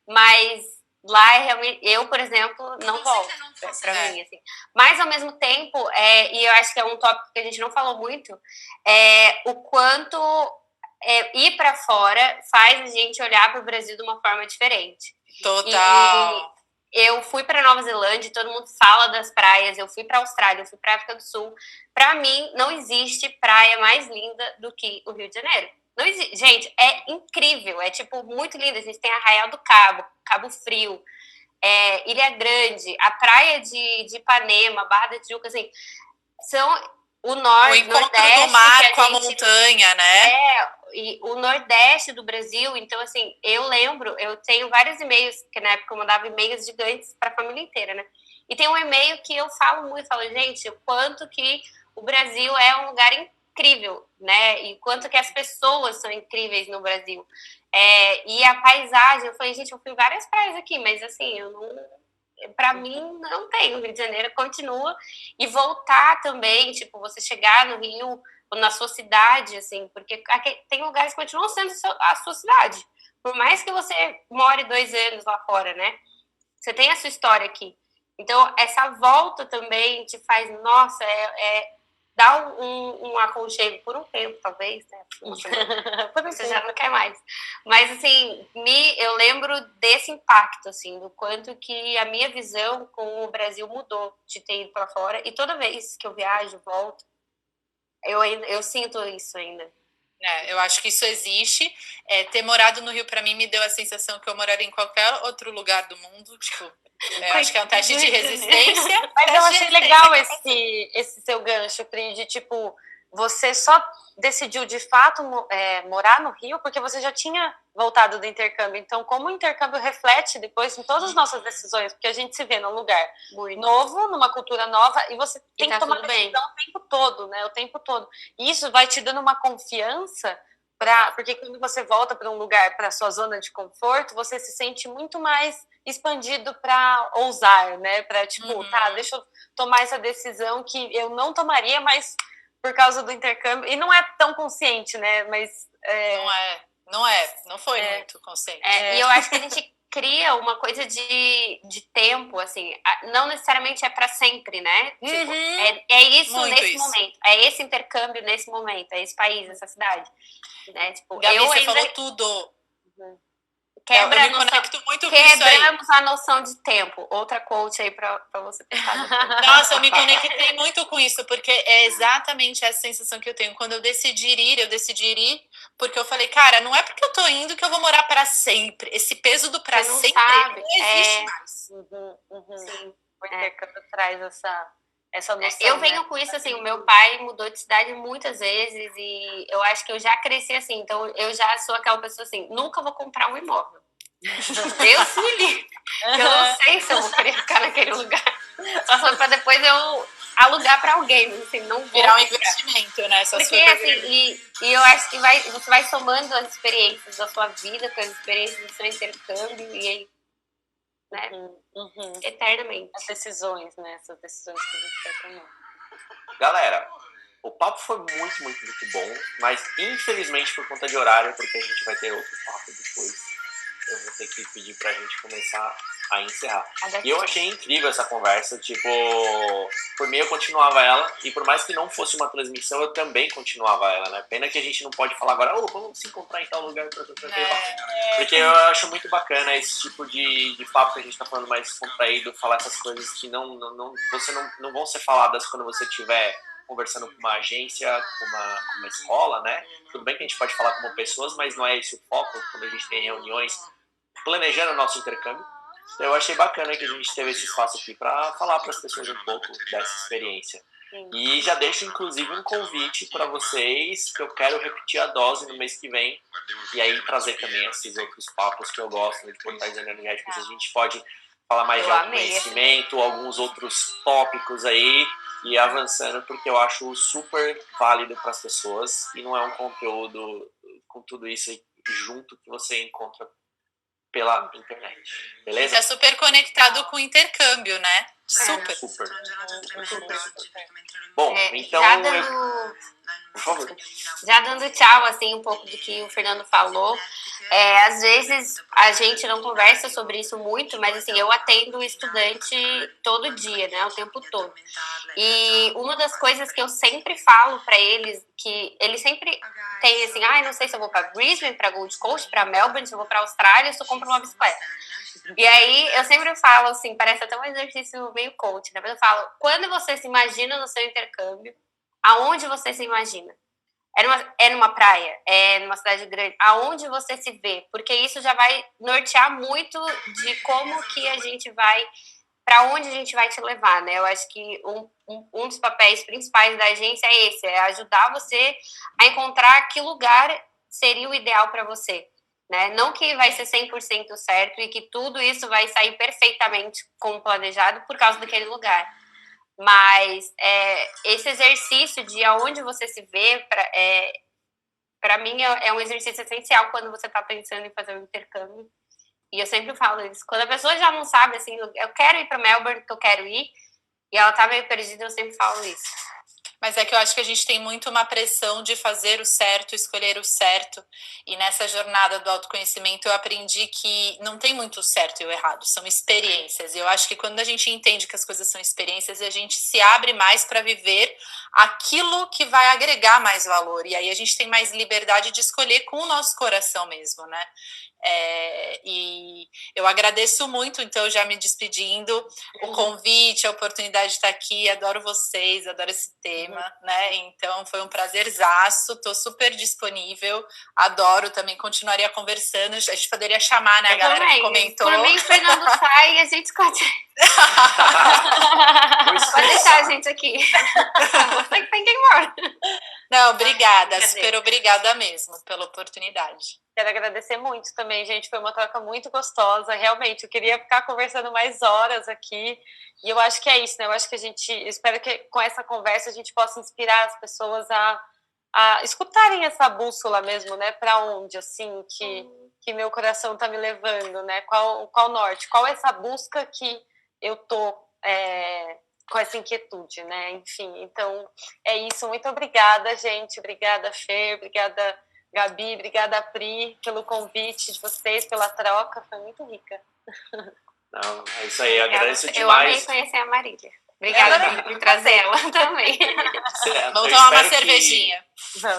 mas... Lá é realmente, eu, por exemplo, não volto para mim, assim. Mas, ao mesmo tempo, e eu acho que é um tópico que a gente não falou muito, o quanto ir para fora faz a gente olhar para o Brasil de uma forma diferente. Total. E eu fui para Nova Zelândia, todo mundo fala das praias, eu fui para Austrália, eu fui para África do Sul. Para mim, não existe praia mais linda do que o Rio de Janeiro. Não existe. Gente, é incrível, é tipo muito lindo. A gente tem Arraial do Cabo, Cabo Frio, Ilha Grande, a praia de Ipanema, Barra da Tijuca, assim, são o Nordeste do mar com a montanha, né? E o Nordeste do Brasil. Então, assim, eu lembro, eu tenho vários e-mails, que na época eu mandava e-mails gigantes para a família inteira, né? E tem um e-mail que eu falo muito, falo, gente, o quanto que o Brasil é um lugar incrível, né? E quanto que as pessoas são incríveis no Brasil. E a paisagem, eu falei, gente, eu fui várias praias aqui, mas assim, eu não... Pra mim, não tem. O Rio de Janeiro continua. E voltar também, tipo, você chegar no Rio, ou na sua cidade, assim, porque aqui tem lugares que continuam sendo a sua cidade. Por mais que você more 2 anos lá fora, né? Você tem a sua história aqui. Então, essa volta também te faz, nossa, dá um aconchego por um tempo, talvez, né? Você já não quer mais. Mas, assim, eu lembro desse impacto, assim, do quanto que a minha visão com o Brasil mudou de ter ido para fora. E toda vez que eu viajo, volto, eu sinto isso ainda. Eu acho que isso existe. Ter morado no Rio, para mim, me deu a sensação que eu moraria em qualquer outro lugar do mundo. Tipo, eu acho que é um teste de resistência. Mas eu achei legal esse seu gancho, Pri, de tipo, você só decidiu de fato morar no Rio porque você já tinha voltado do intercâmbio. Então, como o intercâmbio reflete depois em todas as nossas decisões, porque a gente se vê num lugar novo, numa cultura nova, e você tem que tomar decisão o tempo todo, né? O tempo todo. E isso vai te dando uma confiança, porque quando você volta para um lugar, para sua zona de conforto, você se sente muito mais expandido para ousar, né? Para tipo, tá, deixa eu tomar essa decisão que eu não tomaria, mas por causa do intercâmbio. E não é tão consciente, né? Mas não foi muito consciente. E eu acho que a gente cria uma coisa de tempo, assim, não necessariamente é para sempre, né? Tipo, é isso muito nesse momento, é esse intercâmbio nesse momento, é esse país, essa cidade, né? Tipo, Gabi, você falou tudo. Eu me conecto muito com isso aí. Quebramos a noção de tempo. Outra coach aí pra você pensar. Nossa, eu me conectei muito com isso, porque é exatamente essa sensação que eu tenho. Quando eu decidi ir, porque eu falei, cara, não é porque eu tô indo que eu vou morar para sempre. Esse peso do para sempre não existe mais. Sim, o intercâmbio traz essa noção. Eu venho com isso, assim, o meu pai mudou de cidade muitas vezes e eu acho que eu já cresci assim, então eu já sou aquela pessoa assim, nunca vou comprar um imóvel. Deus me livre. Eu não sei se eu vou querer ficar naquele lugar. Só pra depois eu alugar pra alguém, assim, não vou virar um investimento, né? Porque, assim, e eu acho que você vai somando as experiências da sua vida com as experiências do seu intercâmbio e aí, né? Eternamente. As decisões, né? Essas decisões que a gente vai tomar. Galera, o papo foi muito, muito, muito bom, mas infelizmente por conta de horário, porque a gente vai ter outro papo depois, eu vou ter que pedir pra gente começar a encerrar. E eu achei incrível essa conversa, tipo, por mim eu continuava ela, e por mais que não fosse uma transmissão, eu também continuava ela, né? Pena que a gente não pode falar agora, vamos se encontrar em tal lugar pra porque eu acho muito bacana esse tipo de papo que a gente tá falando mais contraído, falar essas coisas que não vão ser faladas quando você estiver conversando com uma agência, com uma escola, né? Tudo bem que a gente pode falar como pessoas, mas não é esse o foco quando a gente tem reuniões planejando o nosso intercâmbio. Eu achei bacana que a gente teve esse espaço aqui para falar para as pessoas um pouco dessa experiência. E já deixo, inclusive, um convite para vocês, que eu quero repetir a dose no mês que vem, e aí trazer também esses outros papos que eu gosto, né, de portais energéticos. A gente pode falar mais de autoconhecimento, alguns outros tópicos aí, e avançando, porque eu acho super válido para as pessoas, e não é um conteúdo com tudo isso junto que você encontra pela internet, beleza? Tá super conectado com o intercâmbio, né? Super. Bom, então... Por favor. Já dando tchau, assim, um pouco do que o Fernando falou. Às vezes a gente não conversa sobre isso muito, mas assim, eu atendo estudante todo dia, né? O tempo todo. E uma das coisas que eu sempre falo para eles, que eles sempre têm assim, não sei se eu vou para Brisbane, para Gold Coast, para Melbourne, se eu vou para Austrália, se eu compro uma bicicleta. E aí eu sempre falo assim, parece até um exercício meio coach, né? Mas eu falo, quando você se imagina no seu intercâmbio, aonde você se imagina? É numa praia? É numa cidade grande? Aonde você se vê? Porque isso já vai nortear muito de como que a gente vai, para onde a gente vai te levar, né? Eu acho que um dos papéis principais da agência é esse, é ajudar você a encontrar que lugar seria o ideal para você, né? Não que vai ser 100% certo e que tudo isso vai sair perfeitamente como planejado por causa daquele lugar. Mas esse exercício de aonde você se vê, para mim é um exercício essencial quando você está pensando em fazer um intercâmbio. E eu sempre falo isso. Quando a pessoa já não sabe, assim, eu quero ir para Melbourne, que eu quero ir, e ela tá meio perdida, eu sempre falo isso. Mas é que eu acho que a gente tem muito uma pressão de fazer o certo, escolher o certo. E nessa jornada do autoconhecimento eu aprendi que não tem muito o certo e o errado, são experiências. E eu acho que quando a gente entende que as coisas são experiências, a gente se abre mais para viver aquilo que vai agregar mais valor. E aí a gente tem mais liberdade de escolher com o nosso coração mesmo, né? E eu agradeço muito, então, já me despedindo, o convite, a oportunidade de estar aqui, adoro vocês, adoro esse tema, né? Então, foi um prazerzaço, estou super disponível, adoro também, continuaria conversando, a gente poderia chamar, né, a galera também. que comentou. Por mim, o Fernando sai e a gente continua. Pode deixar a gente aqui. Você que tem que ir embora. Não, obrigada, super obrigada mesmo pela oportunidade. Quero agradecer muito também, gente. Foi uma troca muito gostosa. Realmente, eu queria ficar conversando mais horas aqui. E eu acho que é isso, né? Eu acho que espero que com essa conversa a gente possa inspirar as pessoas a escutarem essa bússola mesmo, né? Para onde, assim, que meu coração está me levando, né? Qual norte? Qual é essa busca que eu tô com essa inquietude, né? Enfim, então é isso. Muito obrigada, gente. Obrigada, Fer. Obrigada, Gabi, obrigada, Pri, pelo convite de vocês, pela troca, foi muito rica. Não, é isso aí, eu agradeço Eu demais. amei conhecer a Marília. Obrigada por trazer ela também. Vamos tomar uma cervejinha.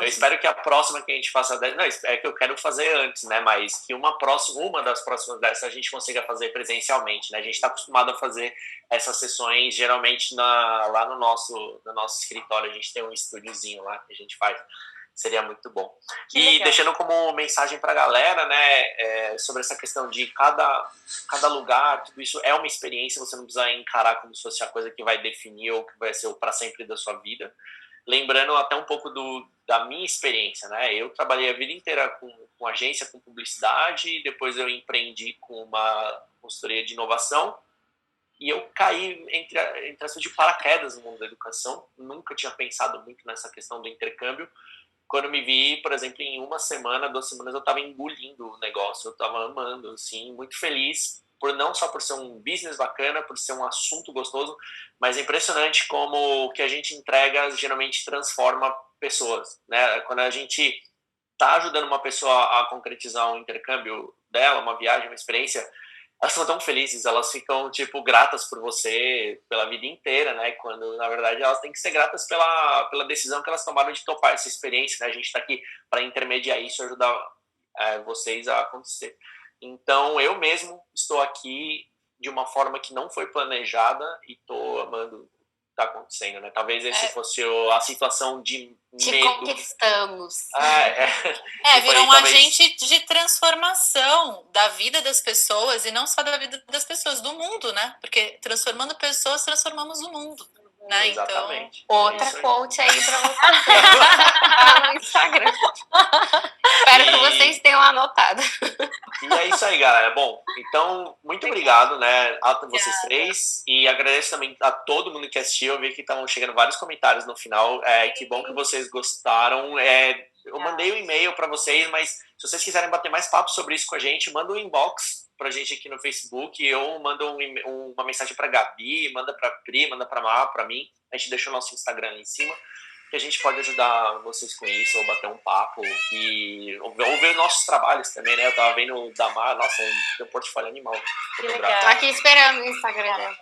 Eu espero que a próxima que a gente faça... Não, é que eu quero fazer antes, né? Mas que uma das próximas dessas a gente consiga fazer presencialmente, né? A gente está acostumado a fazer essas sessões, geralmente, lá no nosso escritório. A gente tem um estúdiozinho lá que a gente faz. Seria muito bom. E deixando como mensagem para a galera, né, sobre essa questão de cada lugar, tudo isso é uma experiência, você não precisa encarar como se fosse a coisa que vai definir ou que vai ser o para sempre da sua vida. Lembrando até um pouco da minha experiência, né, eu trabalhei a vida inteira com agência, com publicidade, depois eu empreendi com uma consultoria de inovação, e eu caí entre de paraquedas no mundo da educação, nunca tinha pensado muito nessa questão do intercâmbio. Quando me vi, por exemplo, em 1 semana, 2 semanas, eu estava engolindo o negócio, eu estava amando, assim, muito feliz, não só por ser um business bacana, por ser um assunto gostoso, mas é impressionante como o que a gente entrega geralmente transforma pessoas, né? Quando a gente está ajudando uma pessoa a concretizar um intercâmbio dela, uma viagem, uma experiência, elas são tão felizes, elas ficam, tipo, gratas por você pela vida inteira, né? Quando, na verdade, elas têm que ser gratas pela decisão que elas tomaram de topar essa experiência, né? A gente está aqui para intermediar isso e ajudar vocês a acontecer. Então, eu mesmo estou aqui de uma forma que não foi planejada e estou amando o que está acontecendo, né? Talvez esse fosse a situação de Te medo. conquistamos. Virou um agente de transformação da vida das pessoas, e não só da vida das pessoas, do mundo, né? Porque transformando pessoas, transformamos o mundo. Né? Exatamente. Então, outra quote aí para você no Instagram. Espero que vocês tenham anotado. E é isso aí, galera. Bom, então, muito obrigado, né, a vocês três. E agradeço também a todo mundo que assistiu. Eu vi que estavam chegando vários comentários no final. Que bom que vocês gostaram. Eu mandei um e-mail para vocês, mas se vocês quiserem bater mais papo sobre isso com a gente, manda um inbox pra gente aqui no Facebook. Eu mando uma mensagem pra Gabi, manda pra Pri, manda pra Mar, pra mim. A gente deixa o nosso Instagram ali em cima, que a gente pode ajudar vocês com isso, ou bater um papo, ou ver nossos trabalhos também, né? Eu tava vendo o da Mar, nossa, tem um portfólio animal. Tô aqui esperando o Instagram dela.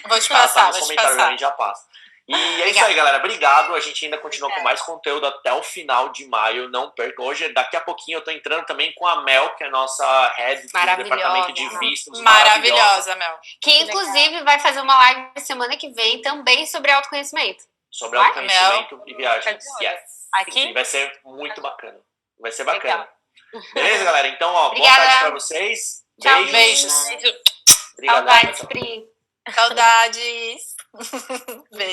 Vou te passar, nos comentários a gente já passa. E é isso aí, galera. Obrigado. A gente ainda continua com mais conteúdo até o final de maio. Não percam. Hoje, daqui a pouquinho, eu tô entrando também com a Mel, que é a nossa head do departamento de vistos. Maravilhosa, Mel. Que, inclusive, vai fazer uma live semana que vem também sobre autoconhecimento. Sobre autoconhecimento e viagens. Yes. Aqui? E vai ser muito bacana. Vai ser bacana. Beleza, galera? Então, boa tarde pra vocês. Tchau, beijos. Saudades, Pri. Saudades. Beijo.